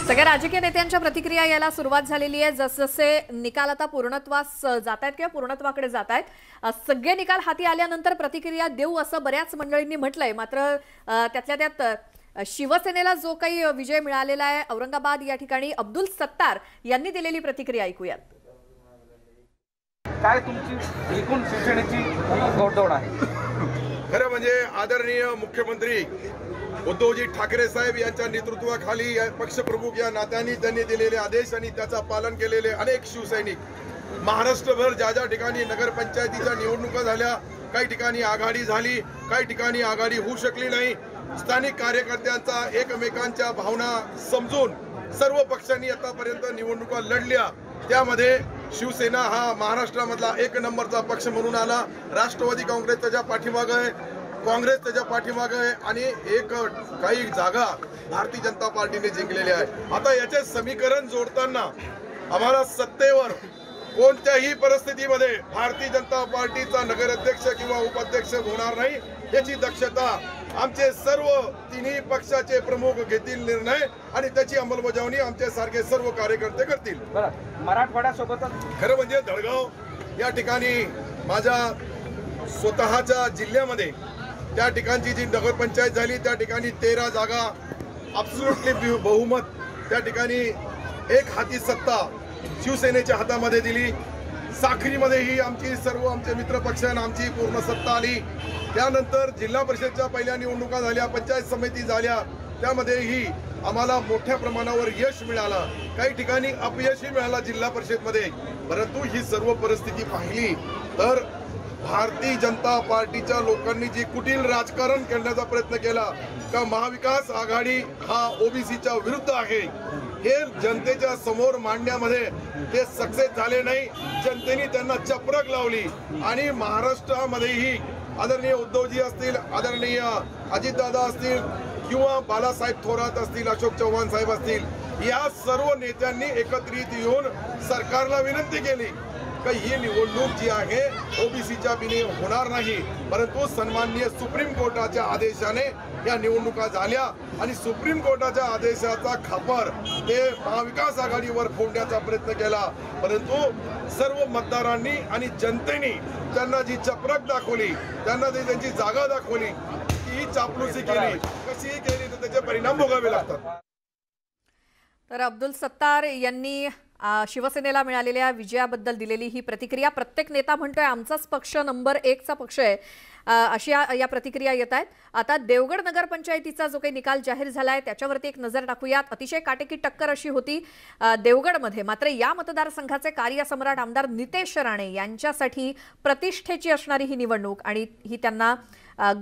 सगळ्या राजकीय नेत्यांच्या प्रतिक्रिया यायला सुरुवात झालेली आहे। जसजसे निकाल आता पूर्णत्वास जात आहेत किंवा पूर्णत्वाकडे जात आहेत, सगळे निकाल हाती आल्यानंतर प्रतिक्रिया देऊ असं बऱ्याच मंडळींनी म्हटलंय। मात्र त्यातल्या त्यात शिवसेनेला जो काही विजय मिळालेला आहे औरंगाबाद या ठिकाणी अब्दुल सत्तार यांनी दिलेली प्रतिक्रिया ऐकूयात। काय तुमची एकूण शिवसेनेची घोडदौड आहे? खरं म्हणजे आदरणीय मुख्यमंत्री उद्धवजी ठाकरे साहेब यांच्या नेतृत्वाखाली पक्षप्रमुख या नात्याने त्यांनी दिलेले आदेश आणि त्याचा पालन केलेले अनेक शिवसैनिक महाराष्ट्रभर ज्या ज्या ठिकाणी नगरपंचायतीच्या निवडणुका झाल्या, काही ठिकाणी आघाडी झाली, काही ठिकाणी आघाडी होऊ शकली नाही। स्थानिक कार्यकर्त्यांचा एकमेकांच्या भावना समजून सर्व पक्षांनी आतापर्यंत निवडणुका लढल्या। त्यामध्ये शिवसेना हा महाराष्ट्रामधला एक नंबरचा पक्ष म्हणून आला। राष्ट्रवादी काँग्रेस त्याच्या पाठीमागे आहे, काँग्रेस त्याच्या पाठीमागे आहे आणि काही जागा भारतीय जनता पार्टीने जिंकलेल्या आहे। आता याचे समीकरण जोडताना आम्हाला सत्तेवर कोणत्याही परिस्थितीमध्ये भारतीय जनता पार्टीचा नगराध्यक्ष किंवा उपाध्यक्ष होणार नाही याची दक्षता आमचे सर्व तिन्ही पक्षाचे प्रमुख घेतील निर्णय आणि त्याची अंमलबजावणी आमचे सारखे सर्व कार्यकर्ते करतील। मराठवाड्यासोबतच खरं म्हणजे दळगाव या ठिकाणी माझ्या स्वतःच्या जिल्ह्यामध्ये त्या ठिकाणची जी नगरपंचायत झाली त्या ठिकाणी 13 जागा अब्सोल्युटली बहुमत त्या ठिकाणी एक हाती सत्ता शिवसेनेच्या हातामध्ये दिली। साखरीमध्येही आमचे मित्र पक्षांना आमची पूर्ण सत्ता आली। त्यानंतर जिल्हा परिषदच्या पहिल्या निवडणुका झाल्या, पंचायत समिती झाल्या, त्यामध्येही आम्हाला मोठ्या प्रमाणावर यश मिळालं, काही ठिकाणी अपयशही मिळालं जिल्हा परिषदमध्ये। परंतु ही सर्व परिस्थिती पाहिली तर भारतीय जनता पार्टीच्या लोकांनी जी कुटील राजकारण करण्याचा प्रयत्न केला का महाविकास आघाडी हा ओबीसीच्या विरुद्ध आहे हे जनतेच्या समोर मांडण्यामध्ये ते सक्सेस झाले नाही। जनतेने त्यांना चपरक लावली आणि महाराष्ट्रामध्येही आदरणीय उद्धवजी असतील, आदरणीय अजितदादा असतील किंवा बाळासाहेब थोरात असतील, अशोक चव्हाण साहेब असतील, या सर्व नेत्यांनी एकत्रित येऊन सरकारला विनंती केली का ही निवडणूक जी आहे ओबीसीच्या बिने होणार नाही। परंतु सन्माननीय सुप्रीम कोर्टाच्या आदेशाने या निवडणुका झाल्या आणि सुप्रीम कोर्टाच्या आदेशाचा खापर ते महाविकास आघाडीवर फोडण्याचा प्रयत्न केला। परंतु सर्व मतदारांनी आणि जनतेने त्यांना जी चपरक दाखवली, त्यांना त्यांची जागा दाखवली, ही चापलुसी केली, कशीही केली तर त्याचे परिणाम भोगावे लागतात। तर अब्दुल सत्तार यांनी शिवसेनेला मिळालेल्या विजयाबद्दल दिलेली ही प्रतिक्रिया। प्रत्येक नेता म्हणतोय आमचाच पक्ष नंबर 1चा पक्ष आहे, अशी या प्रतिक्रिया येत आहेत। आता देवगड नगरपंचायतीचा जो काही निकाल जाहीर झालाय त्याच्यावरती एक नजर टाकूयात। अतिशय काटेकी टक्कर अशी होती देवगडमध्ये। मात्र या मतदारसंघाचे कार्यसम्राट आमदार नितेश राणे यांच्यासाठी प्रतिष्ठेची असणारी ही निवडणूक आणि ही त्यांना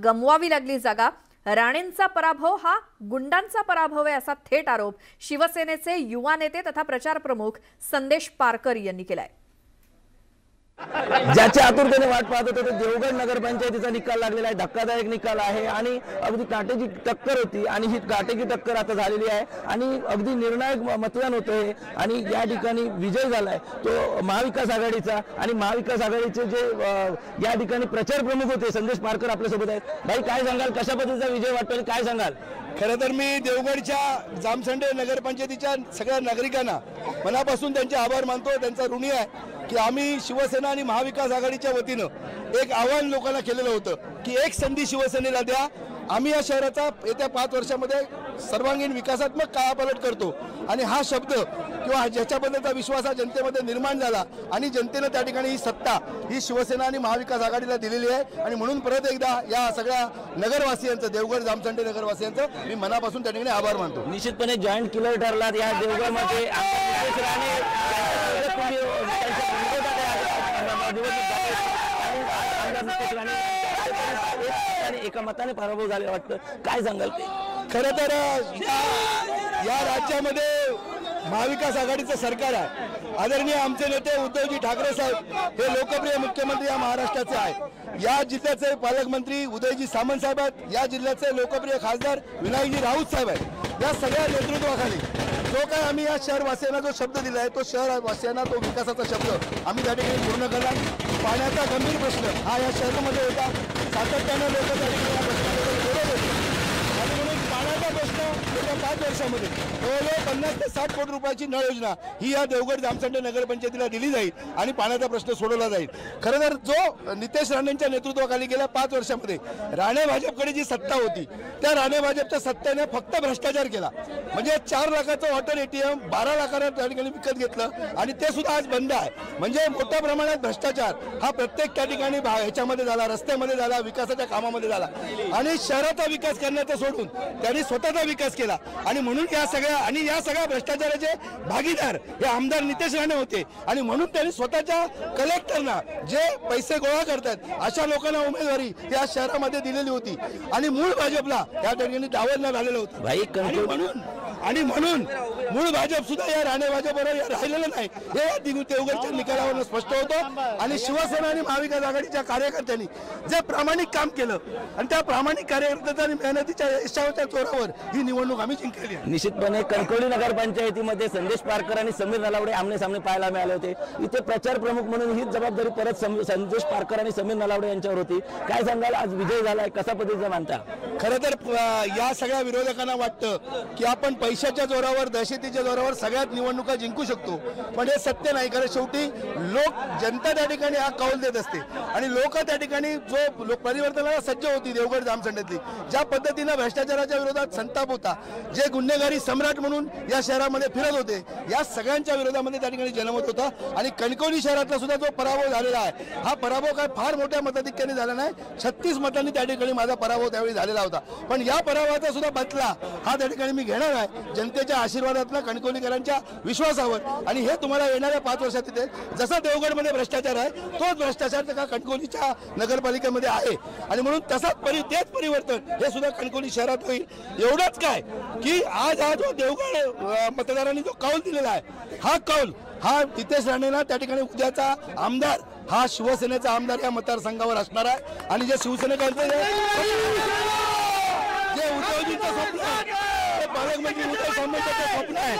गमवावी लागली जागा। राणेंचा पराभव हा गुंडांचा पराभव आहे असा थेट आरोप शिवसेनेचे युवा नेते तथा प्रचार प्रमुख संदेश पारकर यांनी केलाय। ज्याच्या आतुरतेने वाट पाहत होते ते देवगड नगरपंचायतीचा निकाल लागलेला आहे, धक्कादायक निकाल आहे आणि अगदी काटेकी टक्कर होती आणि ही काटेकी टक्कर आता झालेली आहे आणि अगदी निर्णायक मतदान होतंय आणि या ठिकाणी विजय झालाय तो महाविकास आघाडीचा। आणि महाविकास आघाडीचे जे या ठिकाणी प्रचार प्रमुख होते संदेश पारकर आपल्यासोबत आहेत। भाई काय सांगाल, कशा पद्धतीचा विजय वाटतो आणि काय सांगाल? खरं तर मी देवगडच्या जामसंडे नगरपंचायतीच्या सगळ्या नागरिकांना मनापासून त्यांचे आभार मानतो, त्यांचा ऋणी आहे की आम्ही शिवसेना आणि महाविकास आघाडीच्या वतीनं एक आव्हान लोकांना केलेलं होतं की एक संधी शिवसेनेला द्या, आम्ही या शहराचा येत्या 5 वर्षामध्ये सर्वांगीण विकासात्मक कायापालट करतो। आणि हा शब्द किंवा ज्याच्याबद्दलचा विश्वास हा जनतेमध्ये निर्माण झाला आणि जनतेनं त्या ठिकाणी ही सत्ता ही शिवसेना आणि महाविकास आघाडीला दिलेली आहे। आणि म्हणून परत एकदा या सगळ्या नगरवासियांचं, देवगड जामसंडे नगरवासियांचं मी मनापासून त्या ठिकाणी आभार मानतो। निश्चितपणे जॉईंट किलर ठरलात या देवगडमध्ये। एका मताने पराभव झाले वाटतं, काय सांगाल ते? खरं तर या राज्यामध्ये महाविकास आघाडीचं सरकार आहे। आदरणीय आमचे नेते उद्धवजी ठाकरे साहेब हे लोकप्रिय मुख्यमंत्री या महाराष्ट्राचे आहेत। या जिल्ह्याचे पालकमंत्री उदयजी सामंत साहेब आहेत, या जिल्ह्याचे लोकप्रिय खासदार विनायकजी राऊत साहेब आहेत। या सगळ्या नेतृत्वाखाली जो काय आम्ही या शहरवासियांना जो शब्द दिला आहे तो शहरवासियांना तो विकासाचा शब्द आम्ही त्या ठिकाणी पूर्ण करला। पाण्याचा गंभीर प्रश्न हा या शहरामध्ये होता, सातत्यानं लोक त्या ठिकाणी या प्रश्नाबद्दल बोलत होते आणि म्हणून पाण्याचा प्रश्न 5 वर्षामध्ये जवळजवळ 50 ते 60 कोटी रुपयाची नळ योजना ही या देवगड जामसंडे नगरपंचायतीला दिली जाईल आणि पाण्याचा प्रश्न सोडवला जाईल. खरं तर जो नितेश राणेंच्या नेतृत्वाखाली गेल्या 5 वर्षामध्ये राणे भाजपकडे जी सत्ता होती त्या राणे भाजपच्या सत्तेने फक्त भ्रष्टाचार केला. म्हणजे 4 लाखाचं वॉटर ATM 12 लाखाला त्या ठिकाणी विकत घेतलं आणि ते सुद्धा आज बंद आहे. म्हणजे मोठ्या प्रमाणात भ्रष्टाचार हा प्रत्येक त्या ठिकाणी ह्याच्यामध्ये झाला, रस्त्यामध्ये झाला, विकासाच्या कामामध्ये झाला आणि शहराचा विकास करण्याचा सोडून त्यांनी स्वतःचा विकास केला. आणि म्हणून या सगळ्या भ्रष्टाचाराचे भागीदार हे आमदार नितेश राणे होते आणि म्हणून त्यांनी स्वतःच्या कलेक्टरना जे पैसे गोळा करतात अशा लोकांना उमेदवारी या शहरामध्ये दिलेली होती आणि मूळ भाजपला या ठिकाणी डावलण्यात आलेलं होतं. आणि म्हणून मूळ भाजप सुद्धा या राणे भाजपबरोबर राहिलेलं नाही हे या देवगडच्या निकालावरून स्पष्ट होतं. आणि शिवसेना आणि महाविकास आघाडीच्या कार्यकर्त्यांनी जे प्रामाणिक काम केलं आणि त्या प्रामाणिक कार्यकर्त्यांच्या आणि मेहनतीच्या यशाच्या जोरावर ही निवडणूक आम्ही जिंकलेली आहे. निश्चितपणे कणकवली नगरपंचायतीमध्ये संदेश पारकर आणि समीर नलावडे आमने सामने पाहायला मिळाले होते. इथे प्रचार प्रमुख म्हणून ही जबाबदारी परत संदेश पारकर आणि समीर नलावडे यांच्यावर होती. काय सांगाल, आज विजय झालाय, कसा पद्धतीचा मानता? खरं तर या सगळ्या विरोधकांना वाटतं की आपण पैशाच्या जोरावर, दहशतीच्या जोरावर सगळ्यात निवडणुका जिंकू शकतो, पण हे सत्य नाही. कारण शेवटी जनता त्या ठिकाणी हा कौल देत असते आणि लोक त्या ठिकाणी जो परिवर्तनाला सज्ज होती देवगड जामसंडेतली, ज्या पद्धतीनं भ्रष्टाचाराच्या विरोधात संताप होता, जे गुन्हेगारी सम्राट म्हणून या शहरामध्ये फिरत होते, या सगळ्यांच्या विरोधामध्ये त्या ठिकाणी जनमत होता. आणि कणकवली शहरातला सुद्धा जो पराभव झालेला आहे हा पराभव काय फार मोठ्या मताधिक्याने झाला नाही. 36 मतांनी त्या ठिकाणी माझा पराभव त्यावेळी झालेला होता. पण या पराभवाचा सुद्धा बदला हा त्या ठिकाणी मी घेणार आहे जनतेच्या आशीर्वादातला, कणकवलीकरांच्या विश्वासावर. आणि हे तुम्हाला येणाऱ्या 5 वर्षात तिथे जसा देवगडमध्ये भ्रष्टाचार आहे तोच भ्रष्टाचार त्या कणकवलीच्या नगरपालिकेमध्ये आहे आणि म्हणून तेच परिवर्तन हे सुद्धा कणकवली शहरात होईल. एवढंच काय की आज हा जो देवगड मतदारांनी जो कौल दिलेला आहे हा कौल हा नितेश राणेंना त्या ठिकाणी उद्याचा आमदार हा शिवसेनेचा आमदार या मतदारसंघावर असणार आहे. आणि जे शिवसेनेकांचं जे उद्योगीचं स्वप्न आहे, पालकमंत्री उदय सामंतांचं स्वप्न आहे,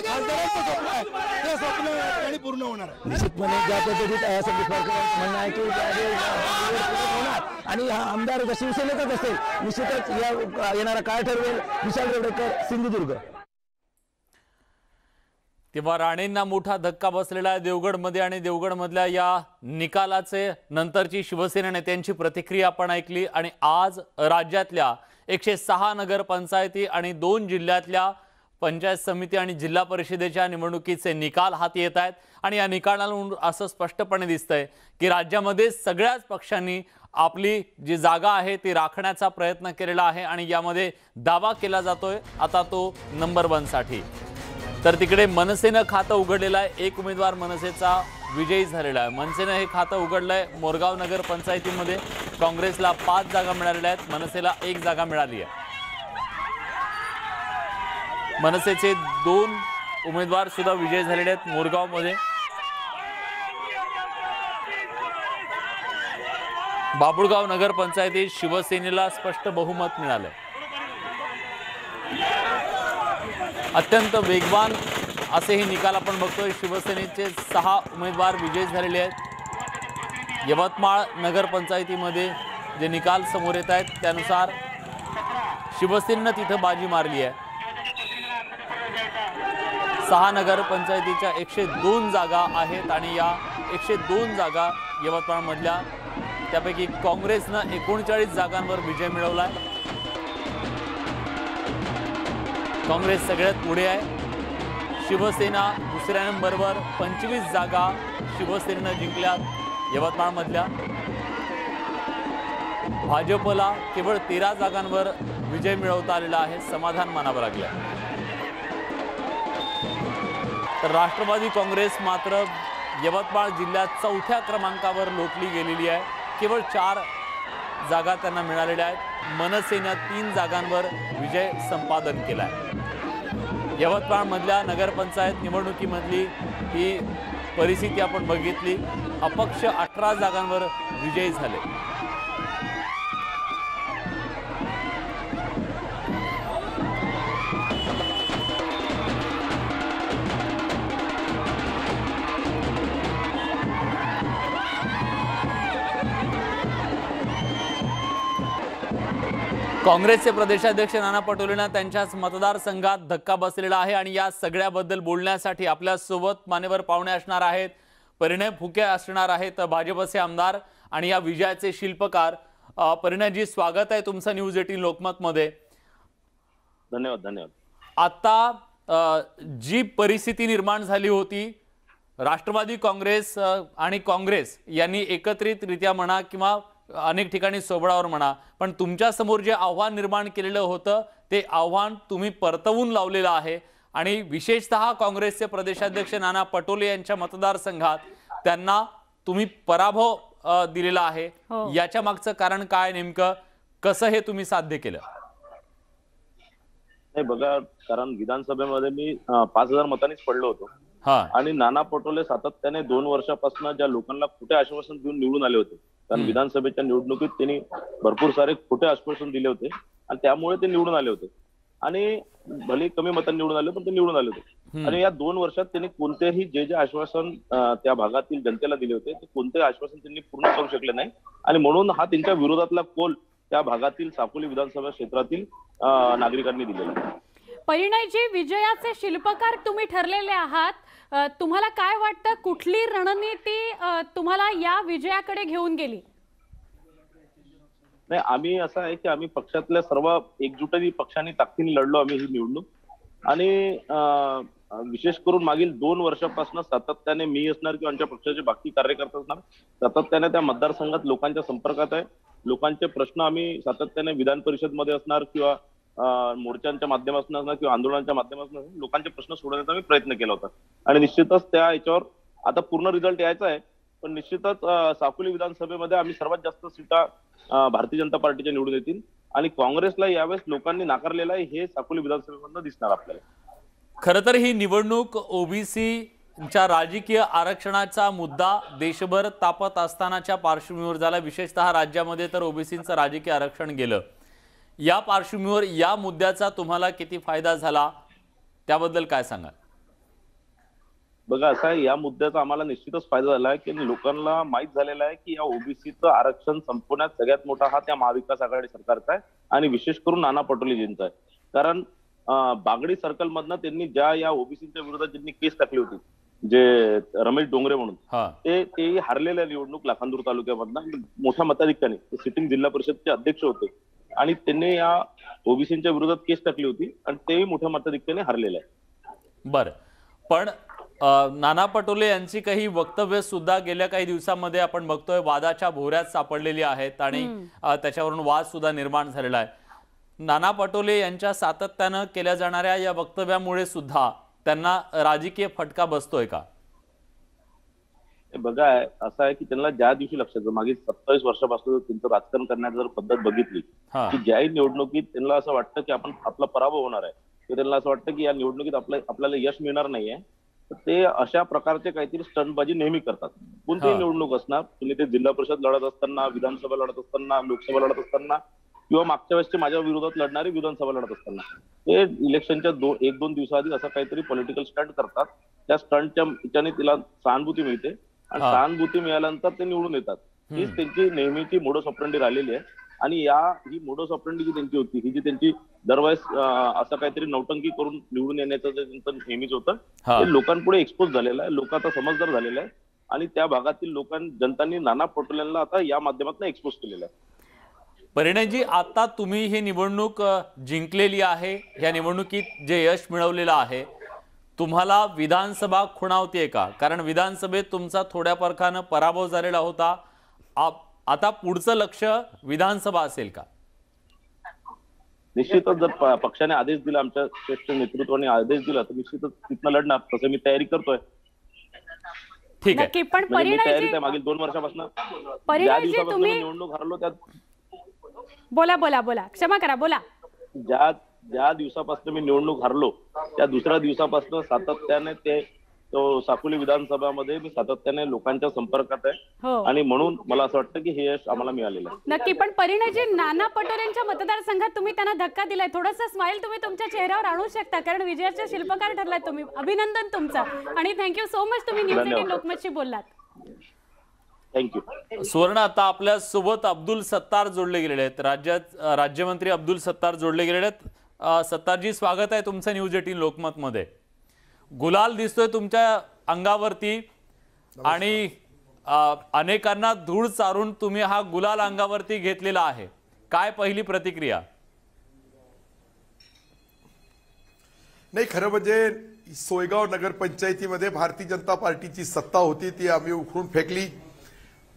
खासदारांचं स्वप्न आहे, ते स्वप्न या ठिकाणी पूर्ण होणार आहे. निश्चितपणे ज्या पद्धतीत संदेश पारकर म्हणणं आहे की होणार आणि हा आमदार शिवसेनेचाच असेल, निश्चितच या येणारा काय ठरवेल. विशाल रेवडेकर, सिंधुदुर्ग. तेव्हा राणेंना मोठा धक्का बसलेला आहे देवगडमध्ये आणि देवगडमधल्या या निकालाचे नंतरची शिवसेना नेत्यांची प्रतिक्रिया आपण ऐकली. आणि आज राज्यातल्या 106 नगरपंचायती आणि 2 जिल्ह्यातल्या पंचायत समिती आणि जिल्हा परिषदेच्या निवडणुकीचे निकाल हाती येत आहेत. आणि या निकालावरून असं स्पष्टपणे दिसतंय की राज्यामध्ये सगळ्याच पक्षांनी आपली जी जागा आहे ती राखण्याचा प्रयत्न केलेला आहे आणि यामध्ये दावा केला जातोय आता तो नंबर 1 साठी. तर तिकडे मनसेनं खातं उघडलेलं आहे. एक उमेदवार मनसेचा विजयी झालेला आहे. मनसेनं हे खातं उघडलंय. मोरगाव नगर पंचायतीमध्ये काँग्रेसला 5 जागा मिळालेल्या आहेत, मनसेला 1 जागा मिळाली आहे. मनसेचे 2 उमेदवार सुद्धा विजयी झालेले आहेत मोरगावमध्ये. बाबुळगाव नगर पंचायतीत शिवसेनेला स्पष्ट बहुमत मिळालंय. अत्यंत वेगवान असेही निकाल आपण बघतोय. शिवसेनेचे 6 उमेदवार विजयी झालेले आहेत. यवतमाळ नगरपंचायतीमध्ये जे निकाल समोर येत आहेत त्यानुसार शिवसेनेनं तिथं बाजी मारली आहे. 6 नगरपंचायतीच्या 102 जागा आहेत आणि या 102 जागा यवतमाळमधल्या, त्यापैकी काँग्रेसनं 39 जागांवर विजय मिळवला आहे. काँग्रेस सगळ्यात पुढे आहे. शिवसेना दुसऱ्या नंबरवर 25 जागा शिवसेनेनं जिंकल्यात यवतमाळमधल्या. भाजपला केवळ 13 जागांवर विजय मिळवता आलेला आहे, समाधान मानावं लागलं. तर राष्ट्रवादी काँग्रेस मात्र यवतमाळ जिल्ह्यात 4थ्या क्रमांकावर लोटली गेलेली आहे. केवळ 4 जागा त्यांना मिळालेल्या आहेत. मनसेनं 3 जागांवर विजय संपादन केला आहे. यवतमाळमधल्या नगरपंचायत निवडणुकीमधली ही परिस्थिती आपण बघितली. अपक्ष 18 जागांवर विजयी झाले. काँग्रेसचे प्रदेशाध्यक्ष नाना पटोलेंना त्यांच्याच मतदारसंघात धक्का बसलेला आहे आणि या सगळ्याबद्दल बोलण्यासाठी आपल्या सोबत मान्यवर पाहुणे असणार आहेत. परिणय फुके असणार आहेत भाजपचे आमदार आणि या विजयाचे शिल्पकार. परिणयजी, स्वागत आहे तुमचं न्यूज 18 लोकमत मध्ये. धन्यवाद. आता जी परिस्थिती निर्माण झाली होती, राष्ट्रवादी काँग्रेस आणि काँग्रेस यांनी एकत्रितरित्या म्हणा किंवा अनेक ठिकाणी सोबळावर म्हणा, पण तुमच्या समोर जे आव्हान निर्माण केलेलं होतं ते आव्हान तुम्ही परतवून लावलेलं आहे आणि विशेषतः काँग्रेसचे प्रदेशाध्यक्ष नाना पटोले यांच्या मतदारसंघात त्यांना तुम्ही पराभव दिलेला आहे. याच्या मागचं कारण काय, नेमकं कसं हे तुम्ही साध्य केलं? नाही बघा, कारण विधानसभेमध्ये मी 5,000 मतांनीच पडलो होतो आणि नाना पटोले सातत्याने 2 वर्षापासून ज्या लोकांना खोटे आश्वासन देऊन निवडून आले होते, कारण विधानसभेच्या निवडणुकीत त्यांनी भरपूर सारे खोटे आश्वासन दिले होते आणि त्यामुळे ते निवडून आले होते आणि भले कमी मतांनी निवडून आले पण ते निवडून आले होते. आणि या 2 वर्षात त्यांनी कोणतेही जे आश्वासन त्या भागातील जनतेला दिले होते ते कोणतेही आश्वासन त्यांनी पूर्ण करू शकले नाही आणि म्हणून हा त्यांच्या विरोधातला कोल त्या भागातील साकोली विधानसभा क्षेत्रातील नागरिकांनी दिलेला आहे. परिणयजी, विजयाचे शिल्पकार तुम्ही ठरलेले आहात. तुम्हाला काय वाटतं, कुठली रणनीती तुम्हाला या विजयाकडे घेऊन गेली? नाही, आम्ही असं आहे की आम्ही पक्षातल्या सर्व एकजुटही पक्षांनी ताकदीने लढलो आम्ही ही निवडणूक आणि विशेष करून मागील 2 वर्षापासून सातत्याने मी असणार किंवा आमच्या पक्षाचे बाकी कार्यकर्ते असणार सातत्याने त्या मतदारसंघात लोकांच्या संपर्कात आहे. लोकांचे प्रश्न आम्ही सातत्याने विधान परिषदमध्ये असणार किंवा मोर्चांच्या माध्यमातून असणार किंवा आंदोलनाच्या माध्यमातून लोकांचे प्रश्न सोडवण्याचा आम्ही प्रयत्न केला होता आणि निश्चितच त्या याच्यावर आता पूर्ण रिझल्ट यायचा आहे. पण निश्चितच साकोली विधानसभेमध्ये आम्ही सर्वात जास्त सीटा भारतीय जनता पार्टीच्या निवडून येतील आणि काँग्रेसला यावेळेस लोकांनी नाकारलेला आहे हे साकोली विधानसभेमधून दिसणार आपल्याला. खरं तर ही निवडणूक ओबीसीच्या राजकीय आरक्षणाचा मुद्दा देशभर तापत असतानाच्या पार्श्वभूमीवर झाला. विशेषतः राज्यामध्ये तर ओबीसीचं राजकीय आरक्षण गेलं. या पार्श्वभूमीवर या मुद्द्याचा तुम्हाला किती फायदा झाला त्याबद्दल काय सांगाल? बघा, असं आहे, या मुद्द्याचा आम्हाला निश्चितच फायदा झाला आहे की लोकांना माहित झालेला आहे की या ओबीसीचं आरक्षण संपवण्यात सगळ्यात मोठा हात त्या महाविकास आघाडी सरकारचा आहे आणि विशेष करून नाना पटोलेजींचा आहे. कारण बागडी सर्कल मधनं त्यांनी ज्या या ओबीसीच्या विरोधात ज्यांनी केस टाकली होती, जे रमेश डोंगरे म्हणून, ते हरलेल्या निवडणूक लाखांदूर तालुक्यामधनं मोठ्या मताधिक्याने ते सिटिंग जिल्हा परिषदचे अध्यक्ष होते आणि त्यांनी या ओबीसीच्या विरोधात केस टाकली होती आणि तेही मोठ्या मताधिक्याने हरलेले आहे. बरं, पण नाना पटोले यांची काही वक्तव्य सुद्धा गेल्या काही दिवसांमध्ये आपण बघतोय वादाच्या भोवऱ्यात सापडलेली आहेत आणि त्याच्यावरून वाद सुद्धा निर्माण झालेला आहे. नाना पटोले यांच्या सातत्यानं केल्या जाणाऱ्या या वक्तव्यामुळे सुद्धा त्यांना राजकीय फटका बसतोय का? बघा, असं आहे की त्यांना ज्या दिवशी लक्षात मागील 27 वर्षापासून त्यांचं राजकारण करण्याची जर पद्धत बघितली की ज्याही निवडणुकीत त्यांना असं वाटतं की आपला पराभव होणार आहे, तर त्यांना असं वाटतं की या निवडणुकीत आपल्याला यश मिळणार नाहीये, तर ते अशा प्रकारचे काहीतरी स्टंटबाजी नेहमी करतात. कोणतीही निवडणूक असणार, तुम्ही ते जिल्हा परिषद लढत असताना, विधानसभा लढत असताना, लोकसभा लढत असताना किंवा मागच्या वेळेसचे माझ्या विरोधात लढणारी विधानसभा लढत असताना ते इलेक्शनच्या 1-2 दिवसाआधी असा काहीतरी पॉलिटिकल स्टंट करतात. त्या स्टंटच्या याच्याने तिला सहानुभूती मिळते आणि सहानुभूती मिळाल्यानंतर ते निवडून येतात. हीच त्यांची नेहमीची मोडस ऑपरेंडी राहिलेली आहे आणि ही मोडस ऑपरेंडी जी त्यांची होती, ही जी त्यांची दरवेळेस असं काहीतरी नौटंकी करून निवडून येण्याचं जे त्यांचं नेहमीच होतं ते लोकांपुढे एक्सपोज झालेलं आहे. लोक आता समजदार झालेले आहे आणि त्या भागातील जनतांनी नाना पटोलेंना आता या माध्यमातून एक्सपोज केलेलं आहे. परिणयजी, आता तुम्ही ही निवडणूक जिंकलेली आहे, या निवडणुकीत जे यश मिळवलेलं आहे, तुम्हाला विधानसभा खुणावतीये का? कारण विधानसभेत तुमचा थोड्या फरकानं पराभव झालेला होता. आता पुढचं लक्ष विधानसभा असेल का? निश्चितच जर पक्षाने आदेश दिला, आमच्या श्रेष्ठ नेतृत्वाने आदेश दिला तर निश्चितच तिथनं लढणार. तसं मी तयारी करतोय. ठीक आहे, पण परिणयजी, मागील 2 वर्षापासून तुम्ही निवडणूक हरलो त्यात बोला क्षमा करा, बोला. ज्या दिवसापासून मी निवडणूक हरलो त्या दुसऱ्या दिवसापासून सातत्याने साकोली विधानसभामध्ये मी सातत्याने लोकांच्या संपर्कात आहे आणि म्हणून मला असं वाटतं की हे यश आम्हाला मिळालेलं आहे. नक्की, पण परिणयजी, नाना पटोलेंच्या मतदारसंघात तुम्ही त्यांना धक्का दिलाय. थोडंसं स्माइल तुम्ही तुमच्या चेहऱ्यावर आणू शकता, कारण विजयाचे शिल्पकार ठरलाय तुम्ही. अभिनंदन तुमचं आणि थँक्यू सो मच, तुम्ही न्यूज 18 लोकमतशी बोललात. थँक्यू. सुवर्ण, आता आपल्या सोबत अब्दुल सत्तार जोडले गेलेले आहेत, राज्यमंत्री अब्दुल सत्तार जोडले गेलेले आहेत. सत्तारजी, स्वागत आहे तुमचं न्यूज 18 लोकमत मध्ये. गुलाल दिसतोय तुमच्या अंगावरती आणि अनेकांना धूळ चारून तुम्ही हा गुलाल अंगावरती घेतलेला आहे. काय पहिली प्रतिक्रिया? नाही, खरं म्हणजे सोयगाव नगरपंचायतीमध्ये भारतीय जनता पार्टीची सत्ता होती, ती आम्ही उखडून फेकली.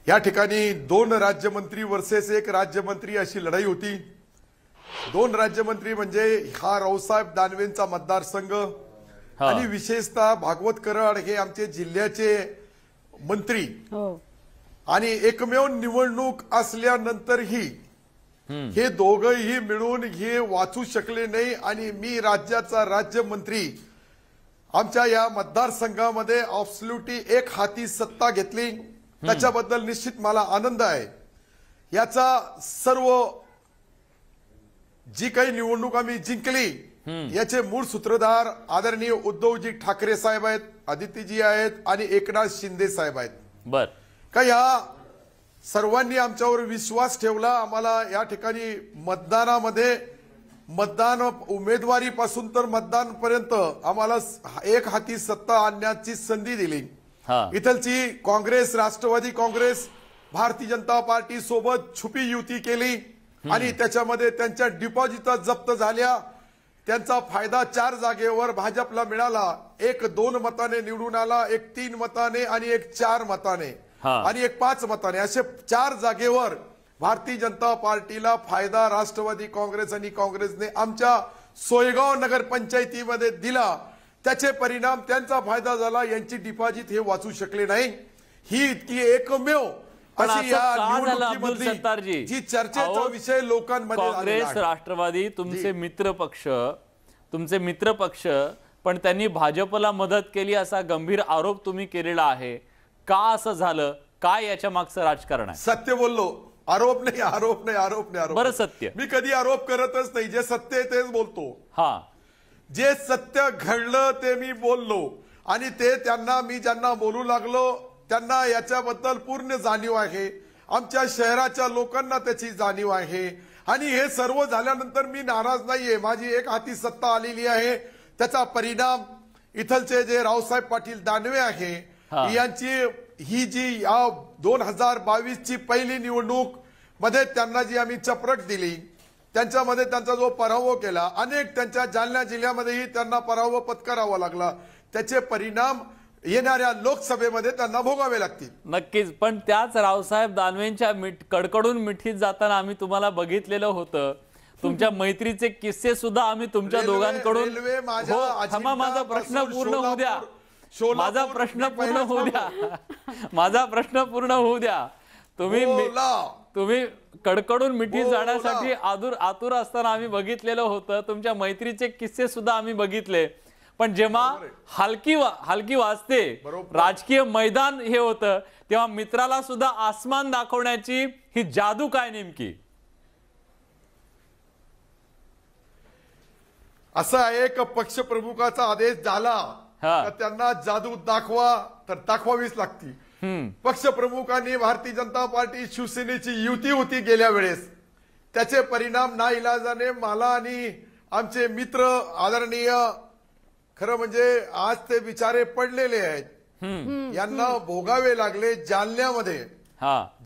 या ठिकाणी 2 राज्यमंत्री वर्सेस 1 राज्यमंत्री अशी लढाई होती. 2 राज्यमंत्री म्हणजे हा रावसाहेब दानवेंचा मतदारसंघ आणि विशेषतः भागवत कराड हे आमचे जिल्ह्याचे मंत्री आणि एकमेव निवडणूक असल्यानंतरही हे दोघंही मिळून हे वाचू शकले नाही आणि मी राज्याचा राज्यमंत्री आमच्या या मतदारसंघामध्ये ॲब्सोल्युटली एक हाती सत्ता घेतली. त्याच्याबद्दल निश्चित मला आनंद आहे. याचा सर्व जी काही निवडणूक आम्ही जिंकली याचे मूळ सूत्रधार आदरणीय उद्धवजी ठाकरे साहेब आहेत, आदित्यजी आहेत आणि एकनाथ शिंदे साहेब आहेत. बर का या सर्वांनी आमच्यावर विश्वास ठेवला. आम्हाला या ठिकाणी मतदानामध्ये मतदान उमेदवारीपासून तर मतदानपर्यंत आम्हाला एक हाती सत्ता आणण्याची संधी दिली. इथलची काँग्रेस, राष्ट्रवादी काँग्रेस, भारतीय जनता पार्टी सोबत छुपी युती केली आणि त्याच्यामध्ये त्यांच्या डिपॉझिट जप्त झाल्या. त्यांचा फायदा 4 जागेवर भाजपला मिळाला. 1 2 मताने निवडून आला, 1 3 मताने आणि 1 4 मताने आणि 1 5 मताने, असे 4 जागेवर भारतीय जनता पार्टीला फायदा राष्ट्रवादी काँग्रेस आणि काँग्रेसने आमच्या सोयगाव नगरपंचायतीमध्ये दिला. त्याचे परिणाम त्यांचा फायदा झाला. यांची डिपॉझिट हे वाचू शकले नाही. ही इतकी एकमेव अशी या निवडणुकीमधली जी चर्चेचा विषय लोकांमध्ये काँग्रेस, राष्ट्रवादी तुमचे मित्र पक्ष पण त्यांनी भाजपला मदत केली असा गंभीर आरोप तुम्ही केलेला आहे. का असं झालं? काय याच्या मागचं राजकारण आहे? सत्य बोललो. आरोप नाही. बरं, सत्य. मी कधी आरोप करतच नाही. जे सत्य आहे तेच बोलतो. जे सत्य घडलं ते मी बोललो आणि ते मी ज्यांना बोलू लागलो त्यांना याच्याबद्दल पूर्ण जाणीव आहे. आमच्या शहराच्या लोकांना त्याची जाणीव आहे आणि हे सर्व झाल्यानंतर मी नाराज नाहीये. माझी एक हाती सत्ता आलेली आहे. त्याचा परिणाम इथलचे जे रावसाहेब पाटील दानवे आहे यांची ही जी या 2022 ची पहिली निवडणूक मध्ये त्यांना जी आम्ही चपरट दिली, त्यांच्यामध्ये त्यांचा जो पराभव केला, अनेक त्यांच्या जालना जिल्ह्यामध्येही त्यांना पराभव पत्करावा लागला. त्याचे परिणाम येणाऱ्या लोकसभेमध्ये त्यांना भोगावे लागतील. नक्कीच. पण त्याच रावसाहेब दानवेंच्या कडकडून मिठीत जाताना आम्ही तुम्हाला बघितलेलं होतं. तुमच्या मैत्रीचे किस्से सुद्धा आम्ही तुमच्या दोघांकडून माझा प्रश्न पूर्ण होऊ द्या. माझा प्रश्न पूर्ण होऊ द्या. तुम्ही कडकडून मिठी जाण्यासाठी आतुर असताना आम्ही बघितलेलं होतं. तुमच्या मैत्रीचे किस्से सुद्धा आम्ही बघितले. पण जेव्हा हलकी वाजते, राजकीय मैदान हे होतं, तेव्हा मित्राला सुद्धा आसमान दाखवण्याची ही जादू काय नेमकी? असा एक पक्षप्रमुखाचा आदेश झाला तर त्यांना जादू दाखवा तर दाखवावीच लागती. पक्षप्रमुखांनी भारतीय जनता पार्टी शिवसेनेची युती होती गेल्या वेळेस. त्याचे परिणाम नाईलाजाने मला आणि आमचे मित्र आदरणीय, खरं म्हणजे आज ते बिचारे पडलेले आहेत, यांना भोगावे लागले.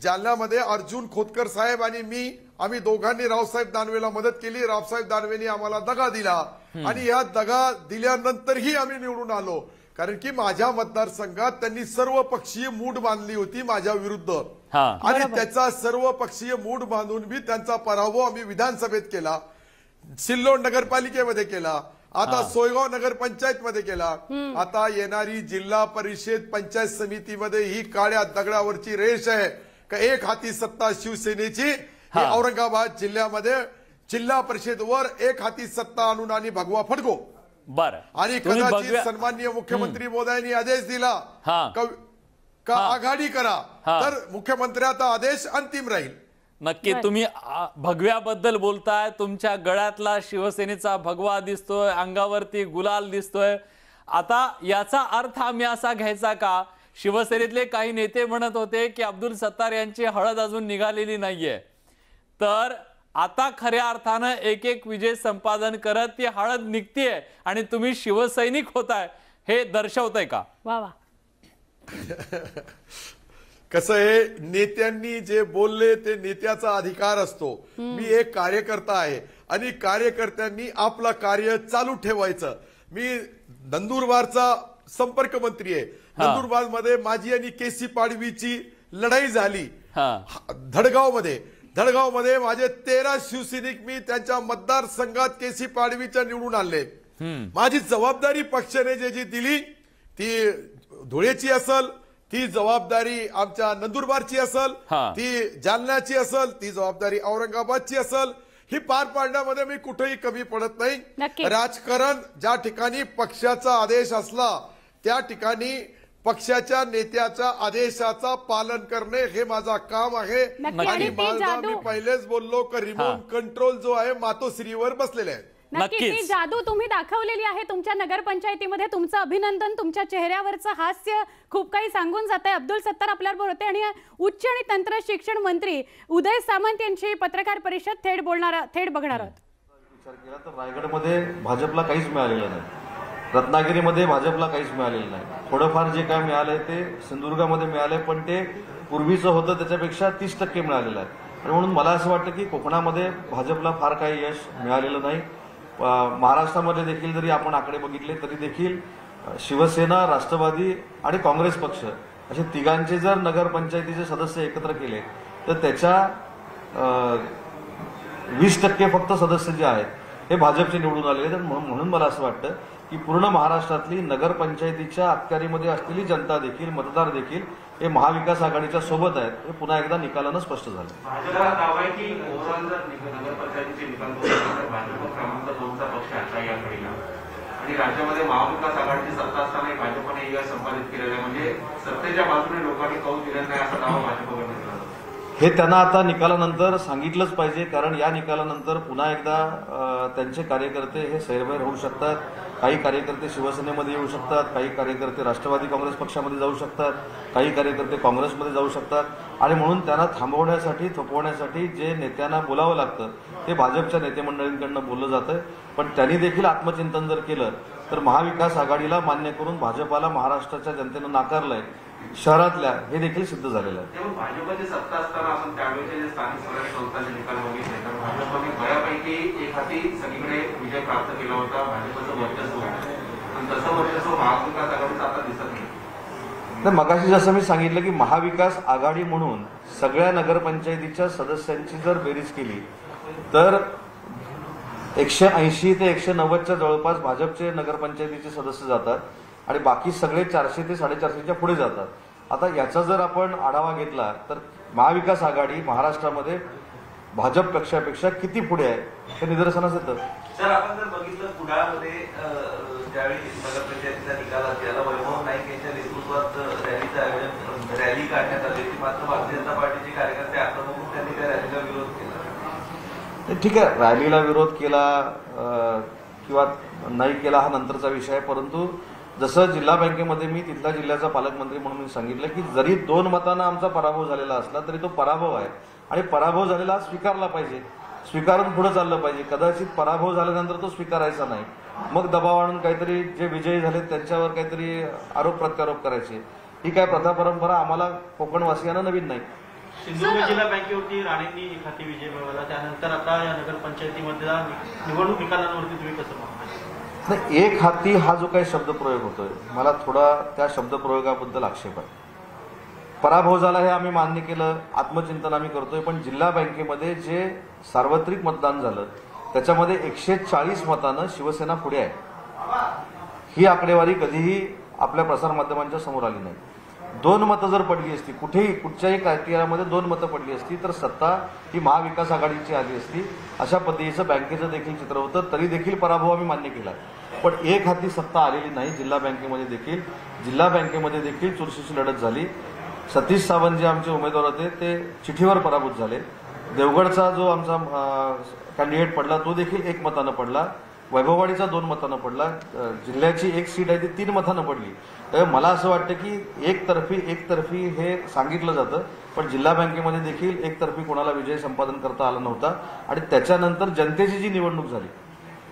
जालन्यामध्ये अर्जुन खोतकर साहेब आणि आम्ही दोघांनी रावसाहेब दानवेला मदत केली. रावसाहेब दानवेनी आम्हाला दगा दिला आणि या दगा दिल्यानंतरही आम्ही निवडून आलो. कारण की माझ्या मतदारसंघात त्यांनी सर्व पक्षीय मूड बांधली होती माझ्या विरुद्ध आणि त्याचा सर्व पक्षीय मूड बांधून मी त्यांचा पराभव आम्ही विधानसभेत केला, सिल्लोड नगरपालिकेमध्ये केला, आता सोयगाव नगरपंचायत मध्ये केला. आता येणारी जिल्हा परिषद पंचायत समितीमध्ये ही काळ्या दगडावरची रेष आहे का एक हाती सत्ता शिवसेनेची. औरंगाबाद जिल्ह्यामध्ये जिल्हा परिषदवर एक हाती सत्ता आणून आणि भगवा फडको. बरं. आणि कदाचित सन्माननीय मुख्यमंत्री महोदयांनी आदेश दिला का आघाडी करा तर मुख्यमंत्र्याचा आदेश अंतिम राहील. नक्की. तुम्ही भगव्याबद्दल बोलताय. तुमच्या गळ्यातला शिवसेनेचा भगवा दिसतोय, अंगावरती गुलाल दिसतोय. आता याचा अर्थ आम्ही असा घ्यायचा का शिवसेनेतले काही नेते म्हणत होते की अब्दुल सत्तार यांची हळद अजून निघालेली नाहीये, तर आता खऱ्या अर्थानं एक एक विजय संपादन करत ती हळद निघतीये आणि तुम्ही शिवसैनिक होताय हे दर्शवतंय का? वा वा. कसं आहे, नेत्यांनी जे बोलले ते नेत्याचा अधिकार असतो. मी एक कार्यकर्ता आहे आणि कार्यकर्त्यांनी आपलं कार्य चालू ठेवायचं. मी नंदुरबारचा संपर्क मंत्री आहे. नंदुरबार मध्ये माझी आणि केसी पाडवीची लढाई झाली. धडगाव मध्ये माझे 13 शिवसैनिक मी त्यांच्या मतदारसंघात केसी पाडवीच्या निवडून आणले. माझी जबाबदारी पक्षाने जी दिली ती धुळेची असेल, ती जबाबदारी आमच्या नंदुरबारची असेल, ती जालन्याची असेल, ती जबाबदारी औरंगाबादची असेल, ही पार पाडण्यामध्ये मी कुठेही कमी पडत नाही. राजकारण ज्या ठिकाणी पक्षाचा आदेश असला त्या ठिकाणी पक्षाच्या नेत्याच्या आदेशाचा पालन करणे हे माझा काम आहे. आणि माझा मी पहिलेच बोललो की रिमोट कंट्रोल जो आहे मातोश्रीवर बसलेले आहे. नक्की ती जादू तुम्ही दाखवलेली आहे तुमच्या नगरपंचायतीमध्ये. तुमचं अभिनंदन. तुमच्या चेहऱ्यावरचं हास्य खूप काही सांगून जात आहे. अब्दुल सत्तार आपल्याबरोबर होते आणि उच्च आणि तंत्र शिक्षण मंत्री उदय सामंत यांची पत्रकार परिषद थेट बघणार आहोत. विचार केला तर रायगडमध्ये भाजपला काहीच मिळालेलं नाही, रत्नागिरीमध्ये भाजपला काहीच मिळालेलं नाही. थोडंफार जे काय मिळालंय ते सिंधुदुर्गामध्ये मिळालंय, पण ते पूर्वीचं होतं त्याच्यापेक्षा 30% मिळालेलं आहे. आणि म्हणून मला असं वाटतं की कोकणामध्ये भाजपला फार काही यश मिळालेलं नाही. महाराष्ट्रामध्ये देखील जरी आपण आकडे बघितले तरी देखील शिवसेना, राष्ट्रवादी आणि काँग्रेस पक्ष असे तिघांचे जर नगरपंचायतीचे सदस्य एकत्र केले तर त्याच्या 20% फक्त सदस्य जे आहेत हे भाजपचे निवडून आलेले आहेत. म्हणून मला असं वाटतं की पूर्ण महाराष्ट्रातली नगरपंचायतीच्या अखत्यारीमध्ये असलेली जनता देखील, मतदार देखील हे महाविकास आघाडीच्या सोबत आहेत. हे पुन्हा एकदा निकालानं स्पष्ट झालं. भाजपला दावा आहे की ओव्हरऑल जर नगरपंचायतीचे निकाल बघितले भाजप क्रमांक 2चा पक्ष आता या घडीला आणि राज्यामध्ये महाविकास आघाडीची सत्ता असतानाही भाजपने यश संपादित केलेलं आहे. म्हणजे सत्तेच्या बाजूने लोकांनी कौल दिलेला नाही असा दावा भाजपकडे केला. हे त्यांना आता निकालानंतर सांगितलंच पाहिजे, कारण या निकालानंतर पुन्हा एकदा त्यांचे कार्यकर्ते हे सैरभैर होऊ शकतात. काही कार्यकर्ते शिवसेनेमध्ये येऊ शकतात, काही कार्यकर्ते राष्ट्रवादी काँग्रेस पक्षामध्ये जाऊ शकतात, काही कार्यकर्ते काँग्रेसमध्ये जाऊ शकतात. आणि म्हणून त्यांना थांबवण्यासाठी, थोपवण्यासाठी जे नेत्यांना बोलावं लागतं ते भाजपच्या नेते मंडळींकडनं बोललं जातं. पण त्यांनी देखील आत्मचिंतन जर केलं तर महाविकास आघाडीला मान्य करून भाजपाला महाराष्ट्राच्या जनतेनं नाकारलंय शहरातल्या, हे देखील सिद्ध झालेलं आहे. भाजपची सत्ता असताना आपण त्यावेळेचे जे स्थानिक स्वराज्य संस्थांचे निकाल बघितले तर भाजपने बऱ्यापैकी एक हाती सगळीकडे विजय प्राप्त केला होता. भाजपचं वर्चस्व आणि तसं वर्चस्व महाविकास आघाडीचं आता दिसत नाही. मगाशी जसं मी सांगितलं की महाविकास आघाडी म्हणून सगळ्या नगरपंचायतीच्या सदस्यांची जर बेरीज केली तर 180 ते 190च्या जवळपास भाजपचे नगरपंचायतीचे सदस्य जातात आणि बाकी सगळे 400 ते 450च्या पुढे जातात. आता याचा जर आपण आढावा घेतला तर महाविकास आघाडी महाराष्ट्रामध्ये भाजप पक्षापेक्षा किती पुढे आहे हे निदर्शनास येतं. सर, आपण जर बघितलं कुडाळमध्ये ज्यावेळी नगरपंचायतीचा निकाल त्याला वैभव नाईक यांच्या नेतृत्वात रॅलीचं आयोजन, रॅली काढण्यात आली होती. मात्र भारतीय जनता पार्टीचे कार्यकर्ते आक्रमक होऊन त्यांनी त्या रॅलीला विरोध केला. ठीक आहे, रॅलीला विरोध केला किंवा नाही केला हा नंतरचा विषय आहे. परंतु जसं जिल्हा बँकेमध्ये मी तिथल्या जिल्ह्याचा पालकमंत्री म्हणून मी सांगितलं की जरी 2 मतांना आमचा पराभव झालेला असला तरी तो पराभव आहे आणि पराभव झालेला स्वीकारला पाहिजे, स्वीकारून पुढे चाललं पाहिजे. कदाचित पराभव झाल्यानंतर तो स्वीकारायचा नाही, मग दबाव आणून काहीतरी जे विजयी झाले त्यांच्यावर काहीतरी आरोप प्रत्यारोप करायचे. ही काय प्रथा परंपरा आम्हाला कोकणवासियांना नवीन नाही. सिंधुदुर्ग जिल्हा बँकेवरती राणेंनी एक हाती विजय मिळवला, त्यानंतर आता या नगरपंचायतीमधल्या निवडणूक निकालांवरती तुम्ही कसं पाहता? नाही, एक हाती हा जो काही शब्दप्रयोग होतोय मला थोडा त्या शब्दप्रयोगाबद्दल आक्षेप आहे. पराभव झाला हे आम्ही मान्य केलं, आत्मचिंतन आम्ही करतोय, पण जिल्हा बँकेमध्ये जे सार्वत्रिक मतदान झालं त्याच्यामध्ये 140 मतानं शिवसेना पुढे आहे. ही आकडेवारी कधीही आपल्या प्रसारमाध्यमांच्या समोर आली नाही. 2 मतं जर पडली असती, कुठच्याही क्रायटेरियामध्ये 2 मतं पडली असती तर सत्ता ही महाविकास आघाडीची आली असती. अशा पद्धतीचं बँकेचं देखील चित्र होतं. तरी देखील पराभव आम्ही मान्य केला, पण एक हाती सत्ता आलेली नाही. जिल्हा बँकेमध्ये देखील चुरशीची लढत झाली. सतीश सावंत जे आमचे उमेदवार होते ते चिठ्ठीवर पराभूत झाले. देवगडचा जो आमचा कॅन्डिडेट पडला तो देखील 1 मतानं पडला. वैभववाडीचा 2 मतांना पडला, जिल्ह्याची 1 सीट आहे ती 3 मतांना पडली. तर मला असं वाटतं की एकतर्फी हे सांगितलं जातं, पण जिल्हा बँकेमध्ये देखील एकतर्फी कोणाला विजय संपादन करता आला नव्हता. आणि त्याच्यानंतर जनतेची जी निवडणूक झाली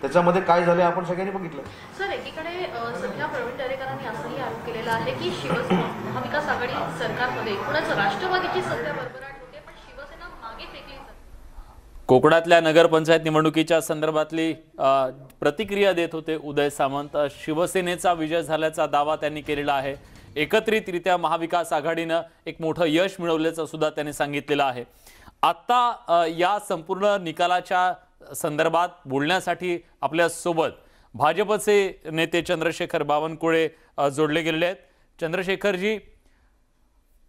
त्याच्यामध्ये काय झाले आपण सगळ्यांनी बघितलं. सर, एकीकडे सध्या प्रवीण दरेकरांनी असाही आरोप केलेला आहे की शिवसेना महाविकास आघाडी सरकारमध्ये एकूणच राष्ट्रवादीची सध्या भरभराट होते, पण शिवसेना मागे फेकली जाते. कोकणातल्या नगरपंचायत निवडणुकीच्या संदर्भातली प्रतिक्रिया देत होते उदय सामंत. शिवसेनेचा विजय झाल्याचा दावा त्यांनी केलेला आहे. एकत्रितरित्या महाविकास आघाडीनं एक मोठं यश मिळवल्याचं सुद्धा त्यांनी सांगितलेलं आहे. आता या संपूर्ण निकालाच्या संदर्भात बोलण्यासाठी आपल्या सोबत भाजपचे नेते चंद्रशेखर बावनकुळे जोडले गेलेले आहेत. चंद्रशेखरजी,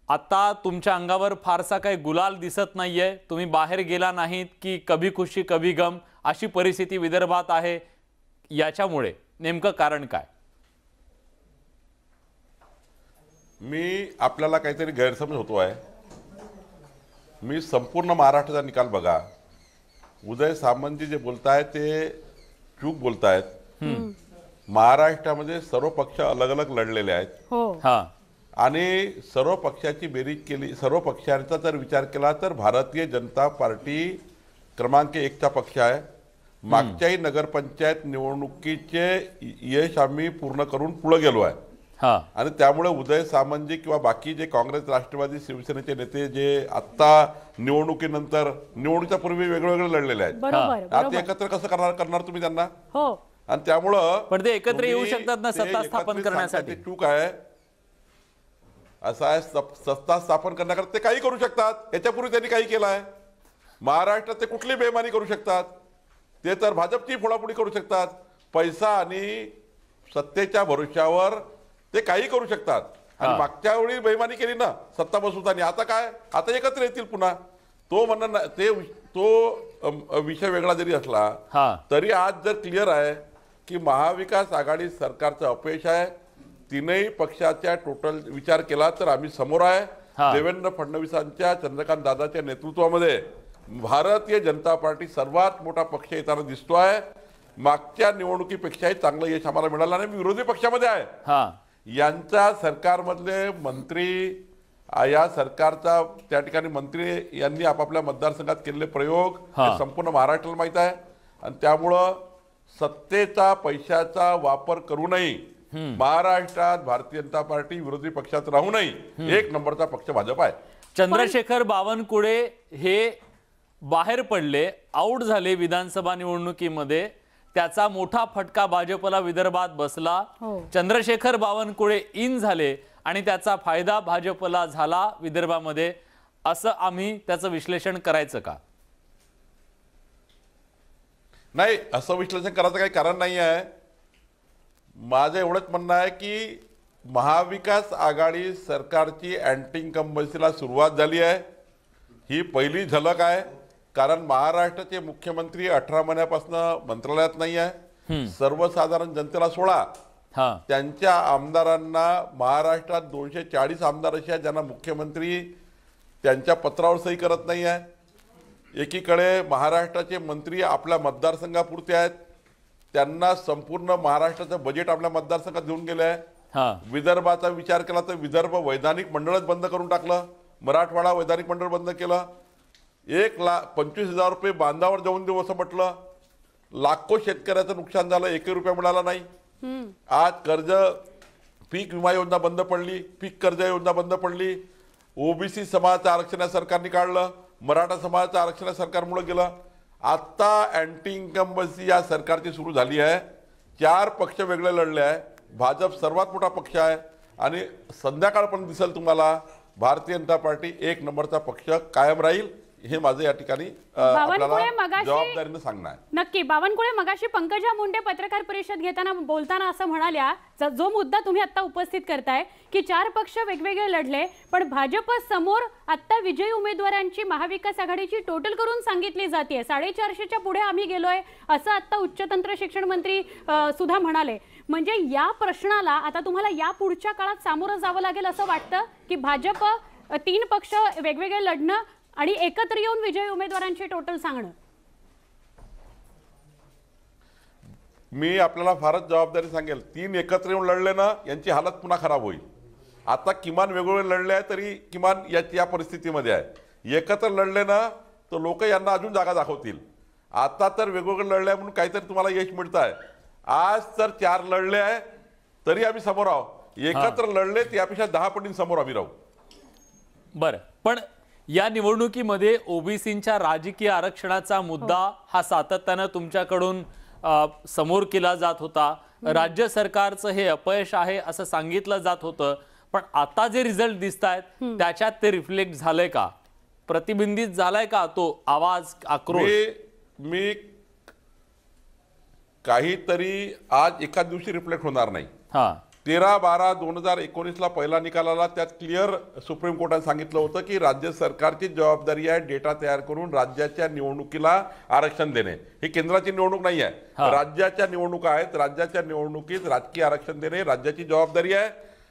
आता तुमच्या अंगावर फारसा काही गुलाल दिसत नाहीये. तुम्ही बाहेर गेला नाहीत की कभी खुशी कभी गम अशी परिस्थिती विदर्भात आहे. याच्यामुळे नेमकं कारण काय? मी आपल्याला काहीतरी गैरसमज होतो आहे. मी संपूर्ण महाराष्ट्राचा निकाल बघा. उदय सामंतजी जे बोलतायत ते चूक बोलतायत. महाराष्ट्रामध्ये सर्व पक्ष अलग अलग लढलेले आहेत आणि सर्व पक्षाची बेरीज केली, सर्व पक्षांचा जर विचार केला तर भारतीय जनता पार्टी क्रमांक 1चा पक्ष आहे. मागच्याही नगरपंचायत निवडणुकीचे यश आम्ही पूर्ण करून पुढे गेलो आहे आणि त्यामुळे उदय सामंतजी किंवा बाकी जे काँग्रेस, राष्ट्रवादी, शिवसेनेचे नेते जे आता निवडणुकीनंतर, निवडणुकीच्या पूर्वी वेगवेगळे लढलेले आहेत, आता एकत्र कसं करणार तुम्ही त्यांना? आणि त्यामुळं पण ते एकत्र येऊ शकतात ना सत्ता स्थापन करण्यासाठी. चूक आहे. असं आहे, सत्ता स्थापन करण्याकरता ते काही करू शकतात. याच्यापूर्वी त्यांनी काही केलं आहे महाराष्ट्रात? ते कुठली बेमानी करू शकतात? ते तर भाजपची फोडाफोडी करू शकतात. पैसा आणि सत्तेच्या भरोश्यावर ते काही करू शकतात. आणि मागच्या वेळी बेमानी केली ना सत्ता बसवताना. आता काय, आता एकत्र येतील पुन्हा. तो म्हणणं तो विषय वेगळा जरी असला तरी आज जर क्लिअर आहे की महाविकास आघाडी सरकारचं अपयश आहे. तीनही पक्षाच्या टोटल विचार केला तर आम्ही समोर आहे. देवेंद्र फडणवीसांच्या, चंद्रकांत दादाच्या नेतृत्वामध्ये भारतीय जनता पार्टी सर्वात मोठा पक्ष येताना दिसतो आहे. मागच्या निवडणुकीपेक्षाही चांगलं यश आम्हाला मिळालं आणि विरोधी पक्षामध्ये आहे. यांच्या सरकारमधले मंत्री, या सरकारचा त्या ठिकाणी मंत्री यांनी आपापल्या मतदारसंघात केलेले प्रयोग संपूर्ण महाराष्ट्राला माहित आहे. आणि त्यामुळं सत्तेचा, पैशाचा वापर करूनही महाराष्ट्रात भारतीय जनता पार्टी विरोधी पक्षात राहूनही 1 नंबरचा पक्ष भाजप आहे. चंद्रशेखर बावनकुळे हे बाहेर पडले, आऊट झाले विधानसभा निवडणुकीमध्ये. त्याचा मोठा फटका भाजपला विदर्भात बसला. चंद्रशेखर बावनकुळे इन झाले आणि त्याचा फायदा भाजपला झाला विदर्भामध्ये, असं आम्ही त्याचं विश्लेषण करायचं का? नाही, असं विश्लेषण करायचं काही कारण नाही आहे. माझं एवढंच म्हणणं आहे की महाविकास आघाडी सरकारची अँटी इन्कम्बन्सीला सुरुवात झाली आहे. ही पहिली झलक आहे. कारण महाराष्ट्राचे मुख्यमंत्री 18 महिन्यापासून मंत्रालयात नाही आहे. सर्वसाधारण जनतेला सोडा, त्यांच्या आमदारांना महाराष्ट्रात 240 आमदार असे आहेत ज्यांना मुख्यमंत्री त्यांच्या पत्रावर सही करत नाही आहे. एकीकडे महाराष्ट्राचे मंत्री आपल्या मतदारसंघापुरते आहेत, त्यांना संपूर्ण महाराष्ट्राचं बजेट आपल्या मतदारसंघात घेऊन गेले आहे. विदर्भाचा विचार केला तर विदर्भ वैधानिक मंडळच बंद करून टाकलं, मराठवाडा वैधानिक मंडळ बंद केलं. 1,25,000 रुपये बांधावर जाऊन देऊ असं म्हटलं. लाखो शेतकऱ्याचं नुकसान झालं, 1 रुपया मिळाला नाही. आज कर्ज, पीक विमा योजना बंद पडली, पीक कर्ज योजना बंद पडली. ओबीसी समाजाचं आरक्षण सरकारने काढलं, मराठा समाजाचं आरक्षण सरकारमुळे गेलं. आता अँटी इन्कम्बन्सी या सरकारची सुरू झाली आहे. 4 पक्ष वेगळे लढले आहे. भाजप सर्वात मोठा पक्ष आहे आणि संध्याकाळपर्यंत दिसेल तुम्हाला भारतीय जनता पार्टी 1 नंबरचा पक्ष कायम राहील. हे माझं या ठिकाणी जबाबदारीने सांगणं आहे. नक्की. बावनकुळे मगाशी पंकजा मुंडे पत्रकार परिषद घेताना बोलताना असं म्हणाल्या, जो मुद्दा तुम्ही आता उपस्थित करताय की 4 पक्ष वेगवेगळे लढले पण भाजप समोर आता विजयी उमेदवारांची महाविकास आघाडीची टोटल करून सांगितली जाते. 450च्या पुढे आम्ही गेलोय असं आता उच्च तंत्र शिक्षण मंत्री सुद्धा म्हणाले. म्हणजे या प्रश्नाला आता तुम्हाला या पुढच्या काळात सामोरं जावं लागेल असं वाटतं की भाजप 3 पक्ष वेगवेगळे लढणं आणि एकत्र येऊन विजयी उमेदवारांची टोटल सांगणं? मी आपल्याला फारच जबाबदारी सांगेल, 3 एकत्र येऊन लढले ना यांची हालत पुन्हा खराब होईल. आता किमान वेगवेगळे लढले आहे तरी किमान या परिस्थितीमध्ये आहे. एकत्र लढले ना तर लोक यांना अजून जागा दाखवतील. आता तर वेगवेगळे लढले म्हणून काहीतरी तुम्हाला यश मिळत आहे. आज तर 4 लढले आहे तरी आम्ही समोर आहोत. एकत्र लढले त्यापेक्षा 10 पटीने समोर आम्ही राहू. बरं, पण या निवडणुकीमध्ये ओबीसींच्या राजकीय आरक्षणाचा मुद्दा हा सातत्यानं तुमच्याकडून समोर केला जात होता. राज्य सरकारचं हे अपयश आहे असं सांगितलं जात होतं. पण आता जे रिझल्ट दिसत आहेत त्याच्यात ते रिफ्लेक्ट झालंय का, प्रतिबिंबित झालाय का तो आवाज, आक्रोश? मी काहीतरी आज एका दिवशी रिफ्लेक्ट होणार नाही. 13/12/2019 पहिला निकाल आला. त्यात क्लिअर सुप्रीम कोर्टाने सांगितलं होतं की राज्य सरकारची जबाबदारी आहे डेटा तयार करून राज्याच्या निवडणुकीला आरक्षण देणे. ही केंद्राची निवडणूक नाही आहे, राज्याच्या निवडणुका आहेत. राज्याच्या निवडणुकीत राजकीय आरक्षण देणे राज्याची जबाबदारी आहे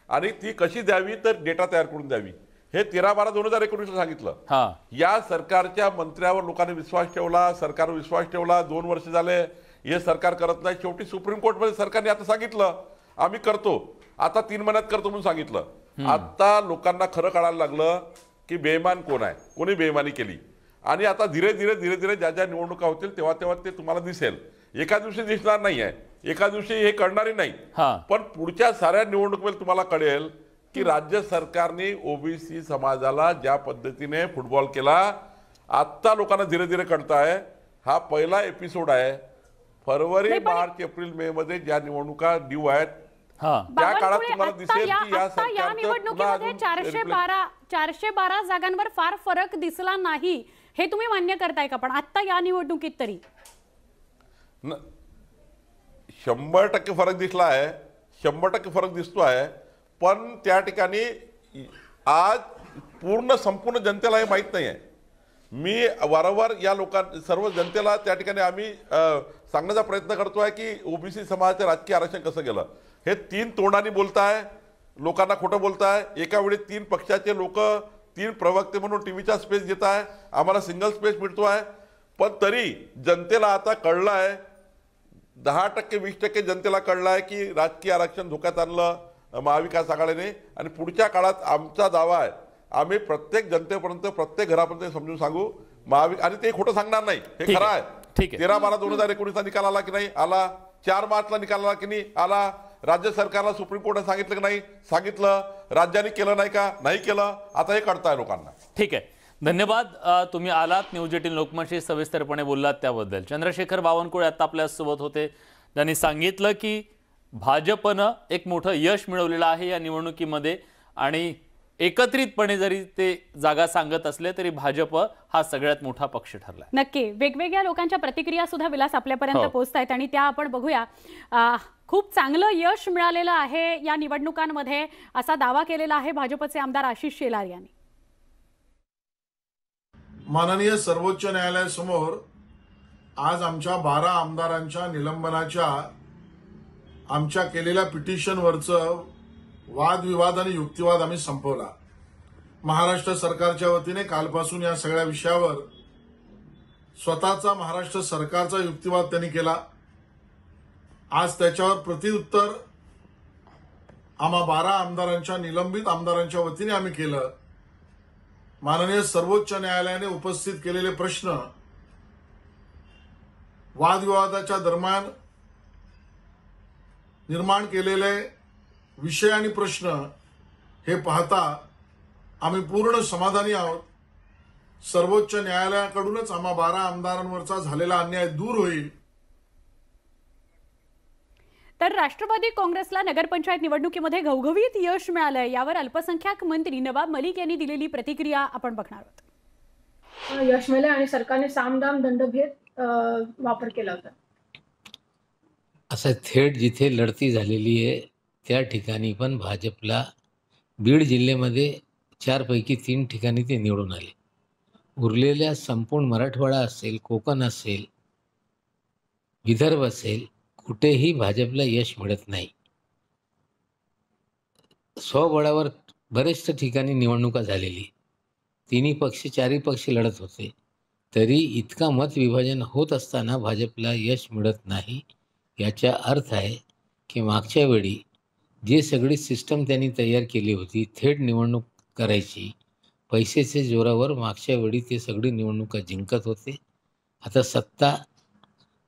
आणि ती कशी द्यावी तर डेटा तयार करून द्यावी. हे 13/12/2019 सांगितलं. या सरकारच्या मंत्र्यावर लोकांनी विश्वास ठेवला, सरकारवर विश्वास ठेवला. 2 वर्ष झाले हे सरकार करत नाही. शेवटी सुप्रीम कोर्टमध्ये सरकारने आता सांगितलं आम्ही करतो, आता 3 महिन्यात करतो म्हणून सांगितलं. आता लोकांना खरं कळायला लागलं की बेईमान कोण आहे, कोणी बेईमानी केली. आणि आता धीरे धीरे ज्या ज्या निवडणुका होतील तेव्हा ते तुम्हाला दिसेल. एका दिवशी दिसणार नाही आहे, एका दिवशी हे कळणारही नाही. पण पुढच्या साऱ्या निवडणुकीमध्ये तुम्हाला कळेल की राज्य सरकारने ओबीसी समाजाला ज्या पद्धतीने फुटबॉल केला आता लोकांना धीरे धीरे कळत आहे. हा पहिला एपिसोड आहे. फरवरी, मार्च, एप्रिल, मे मध्ये ज्या निवडणुका ड्यू आहेत त्या काळात तुम्हाला दिसेल की या निवडणुकीमध्ये 412 जागांवर फार फरक दिसला नाही, हे तुम्ही मान्य करताय का? पण आता या निवडणुकीत तरी 100% फरक दिसला आहे, 100% फरक दिसतो आहे. पण त्या ठिकाणी आज संपूर्ण जनतेला हे माहीत नाही आहे. मी वारंवार या सर्व जनतेला त्या ठिकाणी आम्ही सांगण्याचा प्रयत्न करतोय की ओबीसी समाजाचं राजकीय आरक्षण कसं गेलं. हे 3 तोंडांनी बोलताय, लोकांना खोटं बोलताय. एका वेळी 3 पक्षाचे लोक 3 प्रवक्ते म्हणून टीव्हीचा स्पेस घेत आहे, आम्हाला सिंगल स्पेस मिळतो आहे. पण तरी जनतेला आता कळलं आहे, 10% 20% जनतेला कळलं आहे की राजकीय आरक्षण धोक्यात आणलं महाविकास आघाडीने. आणि पुढच्या काळात आमचा दावा आहे, आम्ही प्रत्येक जनतेपर्यंत, प्रत्येक घरापर्यंत समजून सांगू आणि ते खोटं सांगणार नाही, हे खरं आहे. 13/12/2019 निकाल आला की नाही आला, 4 मार्चला निकाल आला की नाही आला. राज्य सरकारला सुप्रीम कोर्टाने सांगितलं की नाही सांगितलं, राज्याने केलं नाही का नाही केलं, आता हे कळतंय लोकांना. ठीक आहे, धन्यवाद. तुम्ही आलात, न्यूज 18 लोकमतशी सविस्तरपणे बोललात त्याबद्दल. चंद्रशेखर बावनकुळे आता आपल्यासोबत होते. त्यांनी सांगितलं की भाजपनं एक मोठं यश मिळवलेलं आहे या निवडणुकीमध्ये आणि एकत्रितपणे जरी ते जागा सांगत असले तरी भाजप हा सगळ्यात मोठा पक्ष ठरला. नक्की वेगवेगळ्या लोकांच्या प्रतिक्रिया सुद्धा विलास आपल्यापर्यंत पोहोचतायत आणि त्या आपण बघूया. खूप चांगलं यश मिळालेलं आहे या निवडणुकांमध्ये असा दावा केलेला आहे भाजपचे आमदार आशिष शेलार यांनी. माननीय सर्वोच्च न्यायालयासमोर आज आमच्या 12 आमदारांच्या निलंबनाच्या आमच्या केलेल्या पिटिशनवरचं वादविवाद आणि युक्तिवाद आम्ही संपवला. महाराष्ट्र सरकारच्या वतीने कालपासून या सगळ्या विषयावर स्वतःचा महाराष्ट्र सरकारचा युक्तिवाद त्यांनी केला. आज त्याच्यावर प्रत्युत्तर आम्हा 12 आमदारांच्या निलंबित आमदारांच्या वतीने आम्ही केलं. माननीय सर्वोच्च न्यायालयाने उपस्थित केलेले प्रश्न वादविवादाच्या दरम्यान निर्माण केलेले विषय आणि प्रश्न हे पाहता आम्ही पूर्ण समाधानी आहोत. सर्वोच्च न्यायालयाकडूनच आम्हा 12 आमदारांवरचा झालेला अन्याय दूर होईल. तर राष्ट्रवादी काँग्रेसला नगरपंचायत निवडणुकीमध्ये घवघवीत यश मिळालंय, यावर अल्पसंख्याक मंत्री नवाब मलिक यांनी दिलेली प्रतिक्रिया आपण बघणार आहोत. यश मिळाले आणि सरकारने सामदाम दंडभेद वापर केला होता. असं थेट जिथे लढती झालेली आहे त्या ठिकाणी पण भाजपला बीड जिल्ह्यामध्ये 4 पैकी 3 ठिकाणी ते निवडून आले. उरलेल्या संपूर्ण मराठवाडा असेल, कोकण असेल, विदर्भ असेल, कुठेही भाजपला यश मिळत नाही. स्वबळावर बरेचशा ठिकाणी निवडणुका झालेली, 3 पक्ष 4 पक्ष लढत होते, तरी इतका मत विभाजन होत असताना भाजपला यश मिळत नाही. याचा अर्थ आहे की मागच्या वेळी जे सगळी सिस्टम त्यांनी तयार केली होती थेट निवडणूक करायची, पैशाच्या जोरावर मागच्या वेळी ते सगळी निवडणुका जिंकत होते. आता सत्ता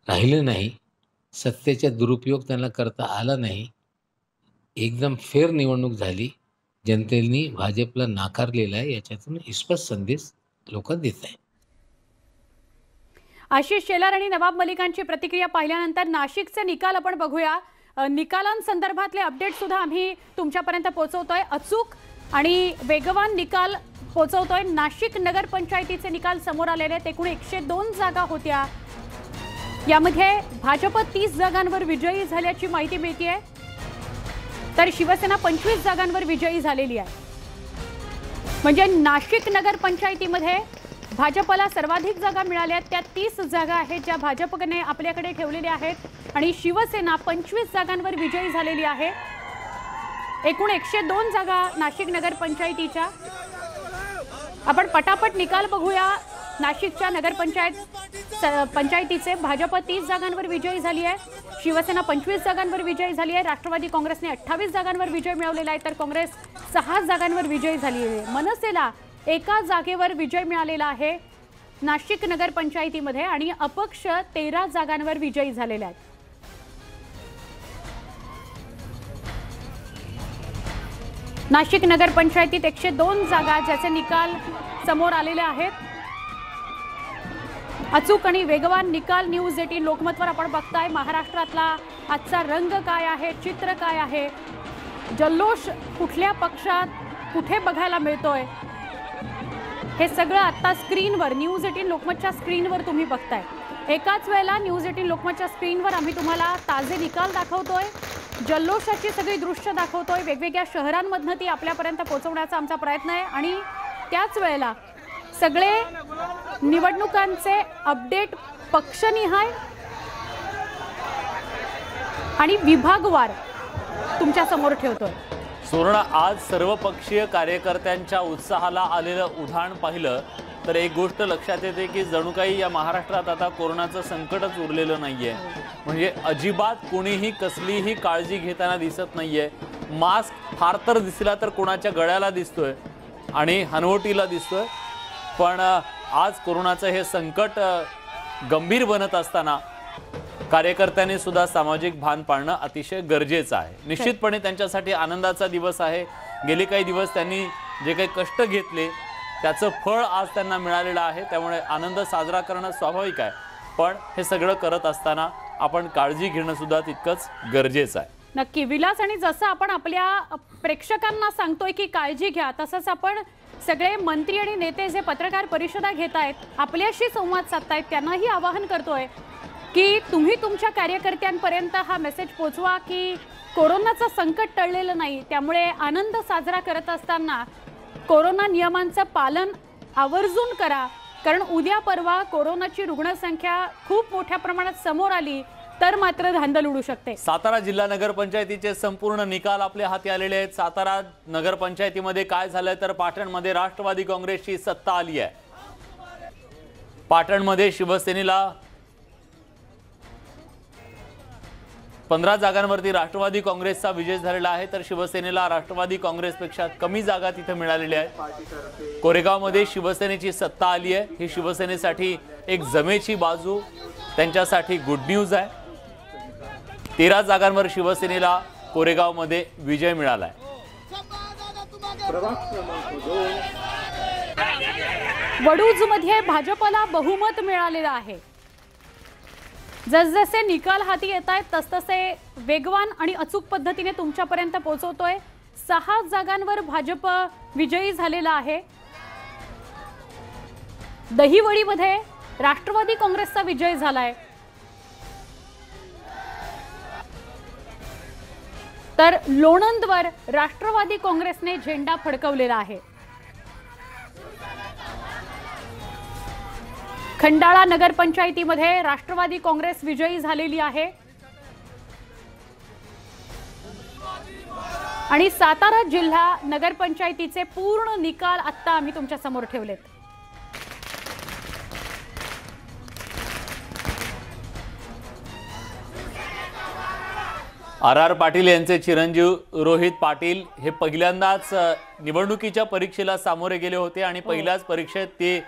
राहिलं नाही, सत्तेचा दुरुपयोग त्यांना करता आला नाही. एकदम फेअर निवडणूक झाली. जनतेने भाजपला नाकारलेला आहे, याच्यातून स्पष्ट संदेश लोक देत आहे. आशिष शेलार आणि नवाब मलिकांची प्रतिक्रिया पाहिल्यानंतर नाशिकचे निकाल आपण बघूया. निकालांसंदर्भातले अपडेट सुद्धा आम्ही तुमच्यापर्यंत पोहोचवतोय. अचूक आणि वेगवान निकाल पोहोचवतोय. नाशिक नगरपंचायतीचे निकाल समोर आलेले आहेत. एकूण 102 जागा होत्या. यामध्ये भाजप 30 जागांवर विजयी झाल्याची माहिती मिळतेय, तर शिवसेना 25 जागांवर विजयी झालेली आहे. म्हणजे नाशिक नगरपंचायतीमध्ये भाजपला सर्वाधिक जागा मिळाल्या आहेत. त्या 30 जागा आहेत ज्या भाजपने आपल्याकडे ठेवलेल्या आहेत आणि शिवसेना 25 जागांवर विजयी झालेली आहे. एकूण 102 जागा नाशिक नगरपंचायतीच्या. आपण पटापट निकाल बघूया. नाशिकच्या पंचायतीचे भाजप 30 जागांवर विजयी झाली आहे, शिवसेना 25 जागांवर विजयी झाली आहे, राष्ट्रवादी काँग्रेसने 28 जागांवर विजय मिळवलेला आहे, तर काँग्रेस 6 जागांवर विजयी झाली आहे. मनसेला 1 जागेवर विजय मिळालेला आहे नाशिक नगरपंचायतीमध्ये आणि अपक्ष 13 जागांवर विजयी झालेले आहेत. नाशिक नगरपंचायतीत 102 जागा ज्याचे निकाल समोर आलेले आहेत. अचूक आणि वेगवान निकाल न्यूज 18 लोकमतवर आपण बघताय. महाराष्ट्रातला आजचा रंग काय आहे, चित्र काय आहे, जल्लोष कुठल्या पक्षात कुठे बघायला मिळतोय, हे सगळं आता स्क्रीनवर न्यूज 18 लोकमतच्या स्क्रीनवर तुम्ही बघताय. एकाच वेळेला न्यूज 18 लोकमतच्या स्क्रीनवर आम्ही तुम्हाला ताजे निकाल दाखवतोय, जल्लोषाची सगळी दृश्य दाखवतोय. वेगवेगळ्या शहरांमधनं ती आपल्यापर्यंत पोहोचवण्याचा आमचा प्रयत्न आहे आणि त्याच वेळेला सगळे निवडणुकांचे अपडेट पक्षनिहाय आणि विभागवार तुमच्या समोर ठेवतोय. सुवर्ण, आज सर्वपक्षीय कार्यकर्त्यांच्या उत्साहाला आलेलं उधाण पाहिलं तर एक गोष्ट लक्षात येते की जणू काही या महाराष्ट्रात आता कोरोनाचं संकटच उरलेलं नाहीये. म्हणजे अजिबात कोणीही कसलीही काळजी घेताना दिसत नाहीये. मास्क फार तर दिसला तर कोणाच्या गळ्याला दिसतोय आणि हनवटीला दिसतोय, पण आज कोरोनाचं हे संकट गंभीर बनत असताना कार्यकर्त्यांनी सुद्धा सामाजिक भान पाळणं अतिशय गरजेचं आहे. निश्चितपणे त्यांच्यासाठी आनंदाचा दिवस आहे. गेले काही दिवस त्यांनी जे काही कष्ट घेतले त्याचं फळ आज त्यांना मिळालेलं आहे, त्यामुळे आनंद साजरा करणं स्वाभाविक आहे. पण हे सगळं करत असताना आपण काळजी घेणं सुद्धा तितकंच गरजेचं आहे. नक्की विलास, आणि जसं आपण आपल्या प्रेक्षकांना सांगतोय की काळजी घ्या, तसंच आपण सगळे मंत्री आणि नेते जे पत्रकार परिषदा घेत आहेत, आपल्याशी संवाद साधतायत, त्यांनाही आवाहन करतोय की तुम्ही तुमच्या कार्यकर्त्यांपर्यंत हा मेसेज पोहोचवा की कोरोनाचं संकट टळलेलं नाही, त्यामुळे आनंद साजरा करत असताना कोरोना नियमांचं पालन आवर्जून करा. कारण उद्या परवा कोरोनाची रुग्णसंख्या खूप मोठ्या प्रमाणात समोर आली तर मात्र धांदल उडू शकते. सातारा जिल्हा नगरपंचायतीचे संपूर्ण निकाल आपल्या हाती आलेले आहेत. सातारा नगरपंचायतीमध्ये काय झालंय तर पाटणमध्ये राष्ट्रवादी काँग्रेसची सत्ता आली आहे. पाटणमध्ये शिवसेनेला 15 जागांवरती राष्ट्रवादी काँग्रेसचा विजय झालेला आहे, तर शिवसेनेला राष्ट्रवादी काँग्रेसपेक्षा कमी जागा तिथे मिळालेल्या आहेत. कोरेगावमध्ये शिवसेनेची सत्ता आली आहे. ही शिवसेनेसाठी एक जमेची बाजू, त्यांच्यासाठी गुड न्यूज आहे. 13 जागांवर शिवसेनेला कोरेगावमध्ये विजय मिळाला आहे. वडूजमध्ये भाजपला बहुमत मिळालेलं आहे. जसजसे निकाल हाती येत आहेत तसतसे वेगवान आणि अचूक पद्धतीने तुमच्यापर्यंत पोहोचवतोय. 6 जागांवर भाजप विजयी झालेला आहे. दहिवडीमध्ये राष्ट्रवादी काँग्रेसचा विजय झालाय, तर लोणंदवर राष्ट्रवादी काँग्रेसने झेंडा फडकवलेला आहे. खंडाळा नगरपंचायतीमध्ये राष्ट्रवादी काँग्रेस विजयी झालेली आहे आणि सातारा जिल्हा नगरपंचायतीचे पूर्ण निकाल आता आम्ही तुमच्या समोर ठेवलेत. आर पाटील यांचे चिरंजीव रोहित पाटील हे पहिल्यांदाच निवडणुकीच्या परीक्षेला सामोरे गेले होते आणि पहिल्याच परीक्षेत ते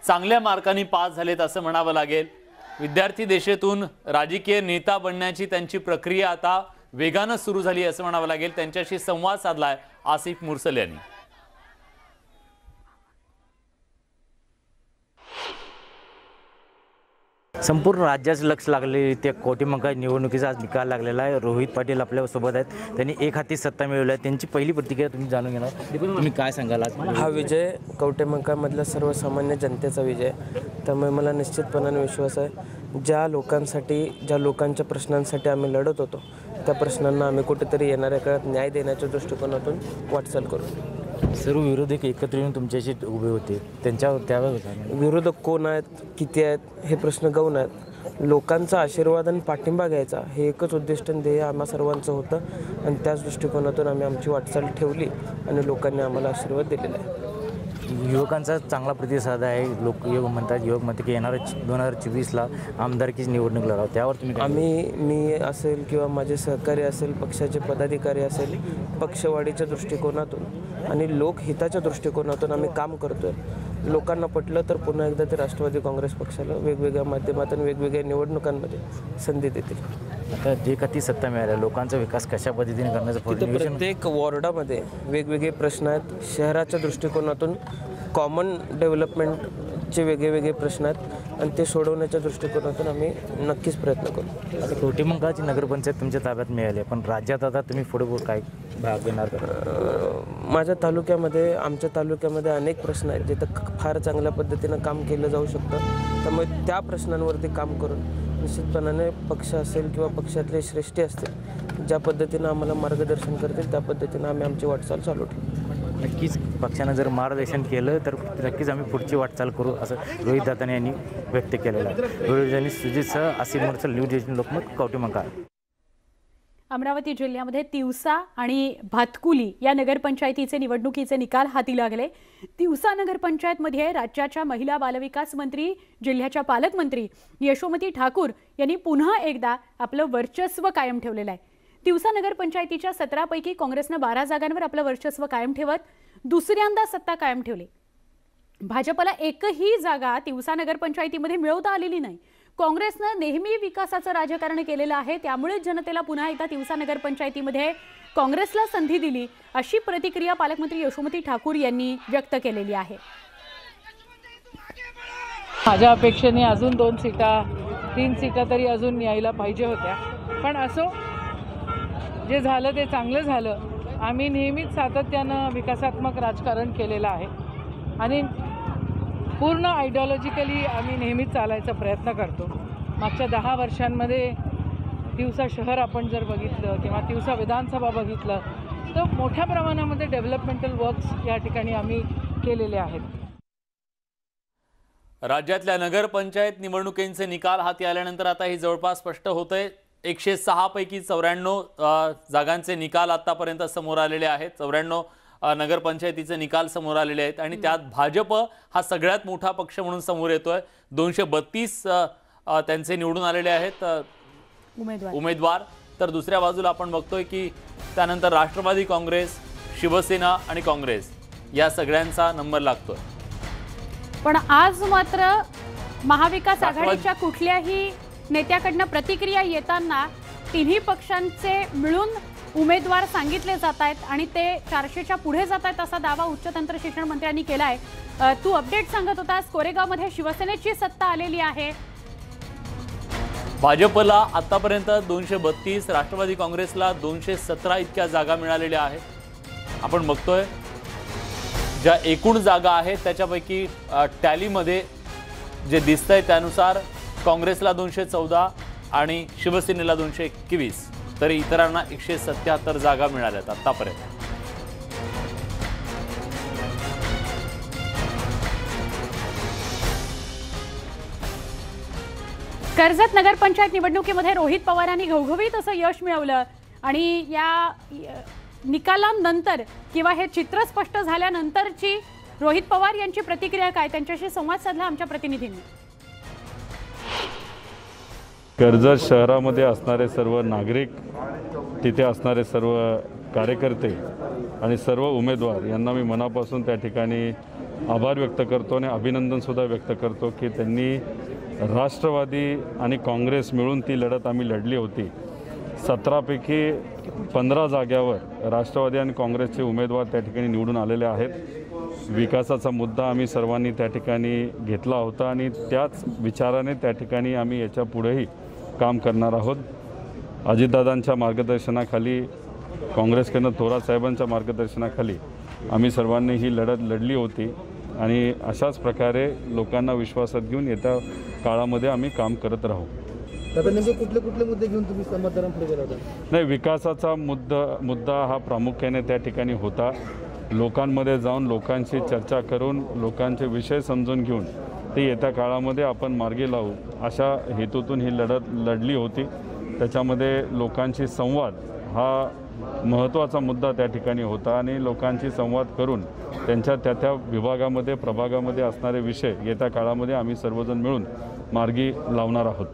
चांगल्या मार्कांनी पास झालेत असं म्हणावं लागेल. विद्यार्थी देशातून राजकीय नेता बनण्याची त्यांची प्रक्रिया आता वेगानं सुरू झाली असं म्हणावं लागेल. त्यांच्याशी संवाद साधलाय आसिफ मुरसल यांनी. संपूर्ण राज्याचं लक्ष लागले त्या कवठेमंकाळ निवडणुकीचा आज निकाल लागलेला आहे. रोहित पाटील आपल्यासोबत आहेत. त्यांनी एक हाती सत्ता मिळवली आहे. त्यांची पहिली प्रतिक्रिया तुम्ही जाणून घेणार. तुम्ही काय सांगाल आज? हा विजय कवठेमंकाळमधल्या सर्वसामान्य जनतेचा विजय. त्यामुळे मला निश्चितपणाने विश्वास आहे ज्या लोकांसाठी ज्या लोकांच्या प्रश्नांसाठी आम्ही लढत होतो त्या प्रश्नांना आम्ही कुठेतरी येणाऱ्या काळात न्याय देण्याच्या दृष्टिकोनातून वाटचाल करू. सर्व विरोधक एकत्र येऊन तुमच्याशी उभे होते. त्यांच्यावर त्यावेळेस विरोधक कोण आहेत, किती आहेत हे प्रश्न गौण आहेत. लोकांचा आशीर्वाद आणि पाठिंबा घ्यायचा हे एकच उद्दिष्ट ध्येय आम्हा सर्वांचं होतं आणि त्याच दृष्टिकोनातून आम्ही आमची वाटचाल ठेवली आणि लोकांनी आम्हाला आशीर्वाद दिलेला आहे. युवकांचा चांगला प्रतिसाद आहे. लोक युवक म्हणतात की येणाऱ्या 2024ला आमदारकीची निवडणूक लढावं. त्यावर तुम्ही मी असेल किंवा माझे सहकारी असेल, पक्षाचे पदाधिकारी असेल, पक्षवाढीच्या दृष्टिकोनातून आणि लोकहिताच्या दृष्टिकोनातून आम्ही काम करतोय. लोकांना पटलं तर पुन्हा एकदा ते राष्ट्रवादी काँग्रेस पक्षाला वेगवेगळ्या माध्यमातून वेगवेगळ्या निवडणुकांमध्ये संधी देतील. आता जे काही सत्ता मिळाल्या लोकांचा विकास कशा पद्धतीने करण्याचं प्रत्येक वॉर्डामध्ये वेगवेगळे प्रश्न आहेत. शहराच्या दृष्टिकोनातून कॉमन डेव्हलपमेंटचे वेगवेगळे प्रश्न आहेत आणि ते सोडवण्याच्या दृष्टिकोनातून आम्ही नक्कीच प्रयत्न करू. आता कवठेमंकाळची नगरपंचायत तुमच्या ताब्यात मिळाली पण राज्यात आता तुम्ही पुढे काय भाग घेणार? माझ्या तालुक्यामध्ये आमच्या तालुक्यामध्ये अनेक प्रश्न आहेत जिथं फार चांगल्या पद्धतीनं काम केलं जाऊ शकतं. त्यामुळे त्या प्रश्नांवरती काम करून निश्चितपणाने पक्ष असेल किंवा पक्षातले श्रेष्ठी असतील ज्या पद्धतीनं आम्हाला मार्गदर्शन करतील त्या पद्धतीनं आम्ही आमची वाटचाल चालू ठेवू. नक्कीच पक्षानं जर मार्गदर्शन केलं तर नक्कीच आम्ही पुढची वाटचाल करू असं रोहित दादाने यांनी व्यक्त केलेलं आहे. रोहित सुजितसह आसिफ मुरसल, न्यूज 18 लोकमत, कवठेमंकाळ. अमरावती जिल्ह्यामध्ये तिवसा आणि भातकुली या नगरपंचायतीचे निवडणुकीचे निकाल हाती लागले. तिवसा नगरपंचायतमध्ये राज्याच्या महिला बालविकास मंत्री, जिल्ह्याच्या पालकमंत्री यशोमती ठाकूर यांनी पुन्हा एकदा आपलं वर्चस्व कायम ठेवलेलं आहे. तिवसा नगरपंचायतीच्या 17 पैकी काँग्रेसनं 12 जागांवर आपलं वर्चस्व कायम ठेवत दुसऱ्यांदा सत्ता कायम ठेवली. भाजपला एकही जागा तिवसा नगरपंचायतीमध्ये मिळवता आलेली नाही. काँग्रेसनं नेहमी विकासाचं राजकारण केलेलं आहे त्यामुळे जनतेला पुन्हा एकदा तिवसा नगरपंचायतीमध्ये काँग्रेसला संधी दिली अशी प्रतिक्रिया पालकमंत्री यशोमती ठाकूर यांनी व्यक्त केलेली आहे. माझ्या अपेक्षेने अजून 2 सीटा 3 सीटा तरी अजून यायला पाहिजे होत्या पण असो जे झालं ते चांगलं झालं. आम्ही नेहमीच सातत्यानं विकासात्मक राजकारण केलेलं आहे आणि पूर्ण आयडिओलॉजिकली आम्ही नेहमीच चालायचा प्रयत्न करतो. मागच्या 10 वर्षांमध्ये तिवसा शहर आपण जर बघितलं किंवा तिवसा विधानसभा बघितलं तर मोठ्या प्रमाणामध्ये डेव्हलपमेंटल वर्क्स या ठिकाणी आम्ही केलेले आहेत. राज्यातल्या नगरपंचायत निवडणुकींचे निकाल हाती आल्यानंतर आता ही जवळपास स्पष्ट होतंय. 106 पैकी 94 जागांचे निकाल आतापर्यंत समोर आलेले आहेत. 94 नगरपंचायतीचे निकाल समोर आलेले आहेत आणि त्यात भाजप हा सगळ्यात मोठा पक्ष म्हणून समोर येतोय. 232 त्यांचे निवडून आलेले आहेत उमेदवार. तर दुसऱ्या बाजूला आपण बघतोय की त्यानंतर राष्ट्रवादी काँग्रेस, शिवसेना आणि काँग्रेस या सगळ्यांचा नंबर लागतोय. पण आज मात्र महाविकास आघाडीच्या कुठल्याही नेत्याकडनं प्रतिक्रिया येताना तिन्ही पक्षांचे मिळून उमेदवार सांगितले जात आहेत आणि ते 400च्या पुढे जात आहेत असा दावा उच्च तंत्र शिक्षण मंत्र्यांनी केला आहे. तू अपडेट सांगत होतास कोरेगावमध्ये शिवसेनेची सत्ता आलेली आहे. भाजपला आतापर्यंत 232, राष्ट्रवादी काँग्रेसला 217 इतक्या जागा मिळालेल्या आहेत. आपण बघतोय ज्या एकूण जागा आहेत त्याच्यापैकी टॅलीमध्ये जे दिसतंय त्यानुसार काँग्रेसला 214 आणि शिवसेनेला 221, तरी इतरांना 177 जागा मिळाल्यात आतापर्यंत. कर्जत नगरपंचायत निवडणुकीमध्ये रोहित पवारांनी घवघवीत असं यश मिळवलं आणि या निकालानंतर किंवा हे चित्र स्पष्ट झाल्यानंतरची रोहित पवार यांची प्रतिक्रिया काय, त्यांच्याशी संवाद साधला आमच्या प्रतिनिधींनी. कर्जत शहरामध्ये असणारे सर्व नागरिक तिथे असणारे सर्व कार्यकर्ते आणि सर्व उमेदवार यांना मी मनापासून त्या ठिकाणी आभार व्यक्त करतो आणि अभिनंदनसुद्धा व्यक्त करतो की त्यांनी राष्ट्रवादी आणि काँग्रेस मिळून ती लढत आम्ही लढली होती. 17पैकी 15 जाग्यावर राष्ट्रवादी आणि काँग्रेसचे उमेदवार त्या ठिकाणी निवडून आलेले आहेत. विकासाचा मुद्दा आम्ही सर्वांनी त्या ठिकाणी घेतला होता आणि त्याच विचाराने त्या ठिकाणी आम्ही याच्या पुढेही काम करणार आहोत. अजितदादांच्या मार्गदर्शनाखाली, काँग्रेसकडनं थोरात साहेबांच्या मार्गदर्शनाखाली आम्ही सर्वांनी ही लढत लढली होती आणि अशाच प्रकारे लोकांना विश्वासात घेऊन येत्या काळामध्ये आम्ही काम करत राहू. नेमके कुठले कुठले मुद्दे घेऊन तुम्ही मतदारांपुढे गेला होता? नाही, विकासाचा मुद्दा हा प्रामुख्याने त्या ठिकाणी होता. लोकांमध्ये जाऊन लोकांशी चर्चा करून लोकांचे विषय समजून घेऊन ते येत्या काळामध्ये आपण मार्गी लावू अशा हेतूतून ही लढत लढली होती. त्याच्यामध्ये लोकांशी संवाद हा महत्त्वाचा मुद्दा त्या ठिकाणी होता आणि लोकांशी संवाद करून त्यांच्या त्या विभागामध्ये, प्रभागामध्ये असणारे विषय येत्या काळामध्ये आम्ही सर्वजण मिळून मार्गी लावणार आहोत.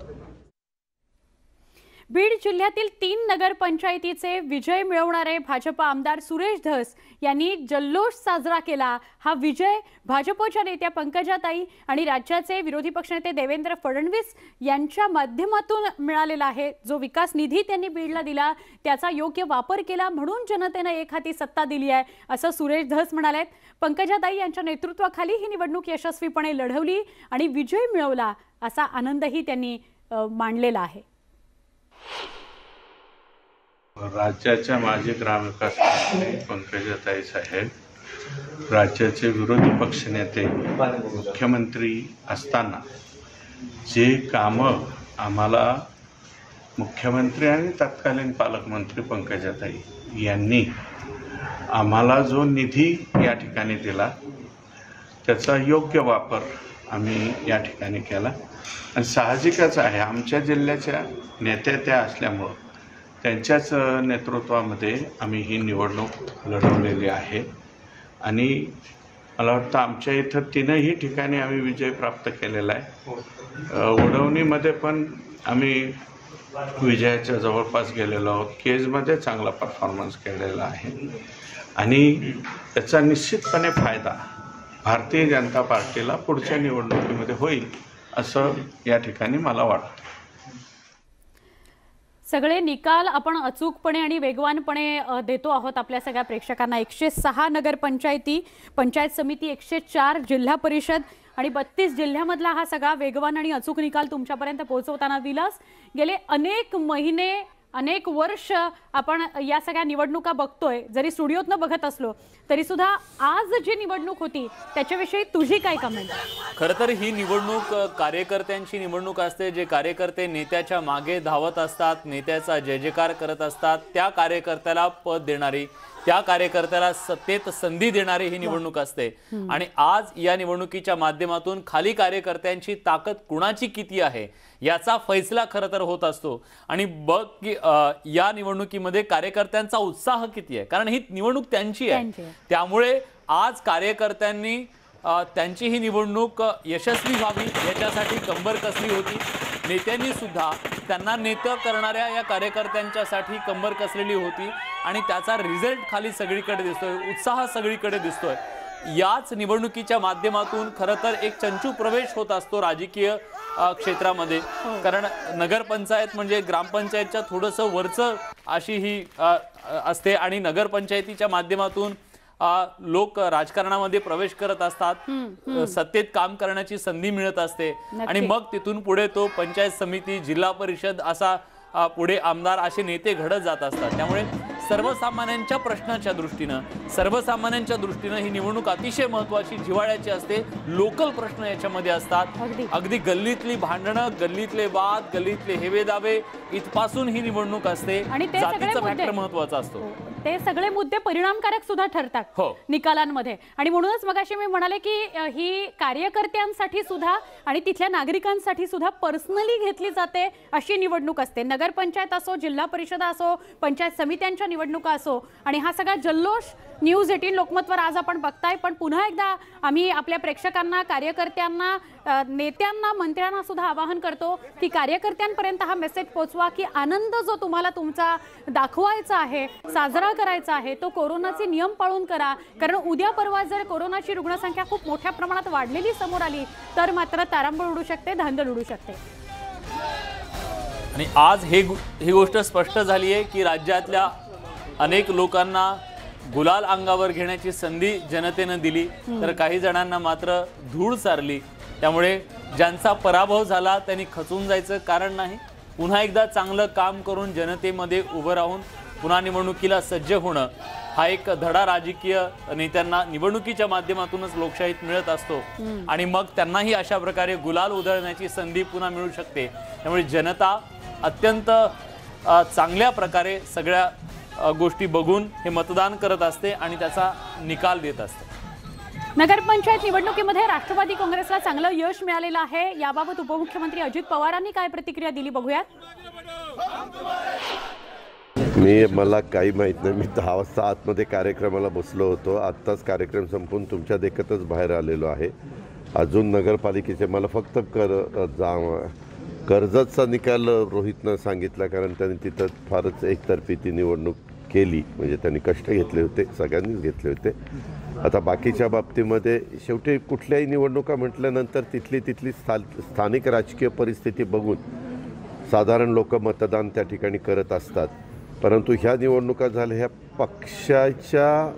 बीड जिल्ह्यातील 3 नगरपंचायतीचे विजय मिळवणारे भाजप आमदार सुरेश धस यांनी जल्लोष साजरा केला. हा विजय भाजपच्या नेत्या पंकजाताई आणि राज्याचे विरोधी पक्षनेते देवेंद्र फडणवीस यांच्या माध्यमातून मिळालेला आहे. जो विकास निधी त्यांनी बीडला दिला त्याचा योग्य वापर केला म्हणून जनतेने एक हाती सत्ता दिली आहे असं सुरेश धस म्हणालेत. पंकजाताई यांच्या नेतृत्वाखाली ही निवडणूक यशस्वीपणे लढवली आणि विजय मिळवला असा आनंदही त्यांनी मांडलेला आहे. राज्याच्या माजी ग्रामविकास मंत्री पंकजाताई साहेब, राज्याचे विरोधी पक्षनेते, मुख्यमंत्री असताना जे कामं आम्हाला मुख्यमंत्री आणि तत्कालीन पालकमंत्री पंकजाताई यांनी आम्हाला जो निधी या ठिकाणी दिला त्याचा योग्य वापर आम्ही या ठिकाणी केला आणि साहजिकच आहे आमच्या जिल्ह्याच्या नेत्या त्या असल्यामुळं त्यांच्याच नेतृत्वामध्ये आम्ही ही निवडणूक लढवलेली आहे आणि मला वाटतं आमच्या इथं 3ही ठिकाणी आम्ही विजय प्राप्त केलेला आहे. वडवणीमध्ये पण आम्ही विजयाच्या जवळपास गेलेलो आहोत. केजमध्ये चांगला परफॉर्मन्स केलेला आहे आणि त्याचा निश्चितपणे फायदा भारतीय जनता पार्टीला पुढच्या निवडणुकीमध्ये होईल असं या ठिकाणी मला वाटतं. सगळे निकाल आपण अचूकपणे आणि वेगवानपणे देतो आहोत आपल्या सगळ्या प्रेक्षकांना. 106 नगरपंचायती, पंचायत समिती 104, जिल्हा परिषद आणि 32 जिल्ह्यामधला हा सगळा वेगवान आणि अचूक निकाल तुमच्यापर्यंत पोहोचवताना विलास गेले अनेक महिने, अनेक वर्ष आपण या सगळ्या निवडणुका बघतोय. जरी स्टुडिओतनं बघत असलो तरी सुद्धा आज जी निवडणूक होती त्याच्याविषयी तुझी काय कमेंट? खरं तर ही निवडणूक कार्यकर्त्यांची निवडणूक असते. जे कार्यकर्ते नेत्याच्या मागे धावत असतात, नेत्याचा जय जयकार करत असतात, त्या कार्यकर्त्याला पद देणारी, त्या कार्यकर्त्याला सत्तेत संधी देणारी ही निवडणूक असते. आणि आज या निवडणुकीच्या माध्यमातून खाली कार्यकर्त्यांची ताकद कुणाची किती आहे याचा फैसला खरं तर होत असतो. आणि बघ की या निवडणुकीमध्ये कार्यकर्त्यांचा उत्साह किती आहे, कारण ही निवडणूक त्यांची आहे. त्यामुळे आज कार्यकर्त्यांनी त्यांची ही निवडणूक यशस्वी व्हावी याच्यासाठी कंबर कसली होती. नेत्यांनी सुद्धा त्यांना नेतं करणाऱ्या या कार्यकर्त्यांच्यासाठी कंबर कसलेली होती आणि त्याचा रिझल्ट खाली सगळीकडे दिसतोय, उत्साह सगळीकडे दिसतोय. याच निवडणुकीच्या माध्यमातून खरं तर एक चंचू प्रवेश होत असतो राजकीय क्षेत्रामध्ये. कारण नगरपंचायत म्हणजे ग्रामपंचायतच्या थोडंसं वरचं अशी ही असते आणि नगरपंचायतीच्या माध्यमातून लोक राजकारणामध्ये प्रवेश करत असतात, सत्तेत काम करण्याची संधी मिळत असते आणि मग तिथून पुढे तो पंचायत समिती, जिल्हा परिषद असा पुढे आमदार असे नेते घडत जात असतात. त्यामुळे सर्वसामान्यांच्या प्रश्नाच्या दृष्टीनं, सर्वसामान्यांच्या दृष्टीनं ही निवडणूक अतिशय महत्त्वाची, जिव्हाळ्याची असते. लोकल प्रश्न याच्यामध्ये असतात. अगदी गल्लीतली भांडणं, गल्लीतले वाद, गल्लीतले हेवेदावे इथपासून ही निवडणूक असते. जातीचा फॅक्टर महत्त्वाचा असतो. ते सगळे मुद्दे परिणामकारक सुद्धा ठरतात निकालांमध्ये. आणि म्हणूनच मगाशी मी म्हणाले की ही कार्यकर्त्यांसाठी सुद्धा आणि तिथल्या नागरिकांसाठी सुद्धा पर्सनली घेतली जाते अशी निवडणूक असते. नगरपंचायत असो, जिल्हा परिषद असो, पंचायत समित्यांच्या निवडणुका असो आणि हा सगळा जल्लोष न्यूज 18 लोकमतवर आज आपण बघताय, पण पुन्हा एकदा आम्ही आपल्या प्रेक्षकांना, कार्यकर्त्यांना, नेत्यांना, मंत्र्यांना सुद्धा आवाहन करतो की कार्यकर्त्यांपर्यंत हा मेसेज पोहोचवा की आनंद जो तुम्हाला तुमचा दाखवायचा आहे, साजरा करायचा आहे, तो कोरोनाचे नियम पाळून करा. कारण उद्या परवा जर कोरोनाची रुग्णसंख्या खूप मोठ्या प्रमाणात वाढलेली समोर आली तर मात्र तारांबळ उडू शकते, धांदल उडू शकते. आणि आज ही गोष्ट स्पष्ट झाली आहे की राज्यातल्या अनेक लोकांना गुलाल अंगावर घेण्याची संधी जनतेने दिली, तर काही जणांना मात्र धूळ सारली. त्यामुळे ज्यांचा पराभव झाला त्यांनी खचून जायचं कारण नाही. पुन्हा एकदा चांगलं काम करून जनतेमध्ये उभं राहून पुन्हा निवडणुकीला सज्ज होणं हा एक धडा राजकीय नेत्यांना निवडणुकीच्या माध्यमातूनच लोकशाहीत मिळत असतो आणि मग त्यांनाही अशा प्रकारे गुलाल उधळण्याची संधी पुन्हा मिळू शकते. त्यामुळे जनता अत्यंत चांगल्या प्रकारे सगळ्या गोष्टी बघून हे मतदान करत असते आणि त्याचा निकाल देत असते. नगरपंचायत निवडणुकीमध्ये राष्ट्रवादी काँग्रेसला चांगलं यश मिळालेलं आहे. याबाबत उपमुख्यमंत्री अजित पवारांनी काय प्रतिक्रिया दिली बघूयात. मला काही माहित नाही. मी 10 वाजता आतमध्ये कार्यक्रमाला बसलो होतो. आत्ताच कार्यक्रम संपून तुमच्या देखतच बाहेर आलेलो आहे. अजून नगरपालिकेचे मला फक्त कर्जतचा निकाल रोहितनं सांगितला, कारण त्यांनी तिथं फारच एकतर्फी ती निवडणूक केली. म्हणजे त्यांनी कष्ट घेतले होते, सगळ्यांनीच घेतले होते. आता बाकीच्या बाबतीमध्ये शेवटी कुठल्याही निवडणुका म्हटल्यानंतर तिथली स्थानिक राजकीय परिस्थिती बघून साधारण लोक मतदान त्या ठिकाणी करत असतात. परंतु ह्या निवडणुका झाल्या ह्या पक्षाच्या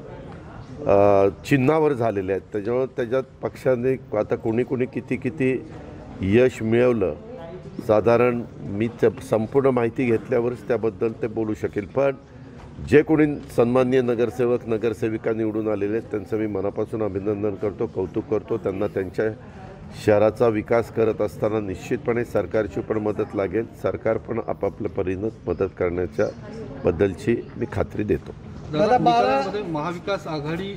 चिन्हावर झालेल्या आहेत. त्याच्यामुळे त्याच्यात पक्षाने आता कोणी किती यश मिळवलं, साधारण मी संपूर्ण माहिती घेतल्यावरच त्याबद्दल ते बोलू शकेल. पण जे कोणी सन्माननीय नगरसेवक नगरसेविका निवडून आलेले आहेत त्यांचं मी मनापासून अभिनंदन करतो, कौतुक करतो. त्यांना त्यांच्या शहराचा विकास करत असताना निश्चितपणे सरकारची पण मदत लागेल. सरकार पण आपापल्या परीनं मदत करण्याच्या बद्दलची मी खात्री देतो. निकालामध्ये महाविकास आघाडी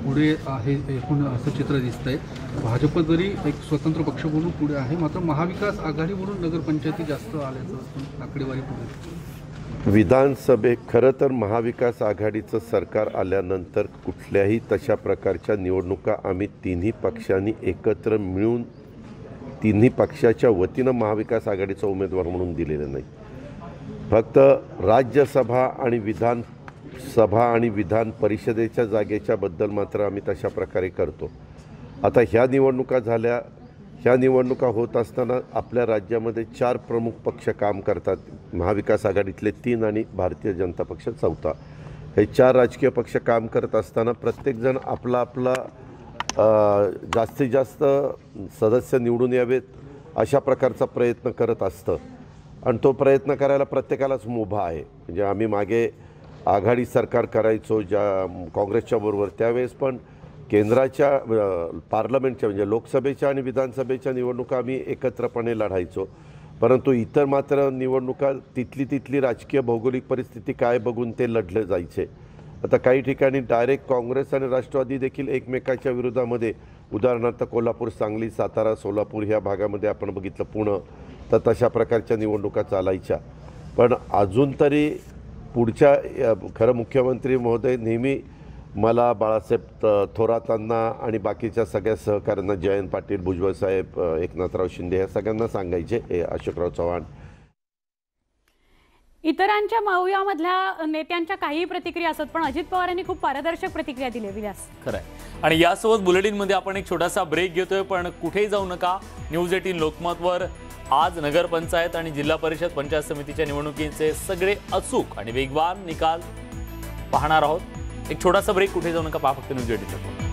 पुढे आहे एकूण असं चित्र दिसतंय. भाजप जरी एक स्वतंत्र पक्ष म्हणून पुढे आहे, मात्र महाविकास आघाडी म्हणून नगरपंचायती जास्त आल्याचं आकडेवारी पुढे. खरं तर महाविकास आघाडीचं सरकार आल्यानंतर कुठल्याही तशा प्रकारच्या निवडणुका आम्ही तिन्ही पक्षांनी एकत्र मिळून तिन्ही पक्षाच्या वतीनं महाविकास आघाडीचा उमेदवार म्हणून दिलेला नाही. फक्त राज्यसभा आणि विधानसभा आणि विधान परिषदेच्या जागेच्या बद्दल मात्र आम्ही तशा प्रकारे करतो. आता ह्या निवडणुका झाल्या. ह्या निवडणुका होत असताना आपल्या राज्यामध्ये 4 प्रमुख पक्ष काम करतात. महाविकास आघाडीतले 3 आणि भारतीय जनता पक्ष 4. हे 4 राजकीय पक्ष काम करत असताना प्रत्येकजण आपला जास्तीत जास्त सदस्य निवडून यावेत अशा प्रकारचा प्रयत्न करत असतं आणि तो प्रयत्न करायला प्रत्येकालाच मुभा आहे. म्हणजे आम्ही मागे आघाडी सरकार करायचो काँग्रेसच्या बरोबर, त्यावेळेस पण केंद्राच्या पार्लमेंटच्या म्हणजे लोकसभेच्या आणि विधानसभेच्या निवडणुका आम्ही एकत्रपणे लढायचो. परंतु इतर मात्र निवडणुका तिथली राजकीय भौगोलिक परिस्थिती काय बघून ते लढले जायचे. आता काही ठिकाणी डायरेक्ट काँग्रेस आणि राष्ट्रवादी देखील एकमेकाच्या विरोधामध्ये, उदाहरणार्थ कोल्हापूर, सांगली, सातारा, सोलापूर ह्या भागामध्ये आपण बघितलं, पुणे, तर तशा प्रकारच्या निवडणुका चालायच्या. पण अजून तरी पुढच्या खरं मुख्यमंत्री महोदय नेहमी मला बाळासाहेब थोरातांना आणि बाकीच्या सगळ्या सहकाऱ्यांना, जयंत पाटील, भुजबळ साहेब, एकनाथराव शिंदे ह्या सगळ्यांना सांगायचे, अशोकराव चव्हाण, इतरांच्या मावळ्यामधल्या नेत्यांच्या काही प्रतिक्रिया असत, पण अजित पवार यांनी खूप पारदर्शक प्रतिक्रिया दिली. विलास, खरंय. आणि यासोबत बुलेटिनमध्ये आपण एक छोटासा ब्रेक घेतोय, पण कुठेही जाऊ नका. न्यूज 18 लोकमतवर आज नगरपंचायत आणि जिल्हा परिषद पंचायत समितीच्या निवडणुकीचे सगळे अचूक आणि वेगवान निकाल पाहणार आहोत. एक छोटासा ब्रेक, कुठे जाऊ नका, पहा फक्त न्यूज 18.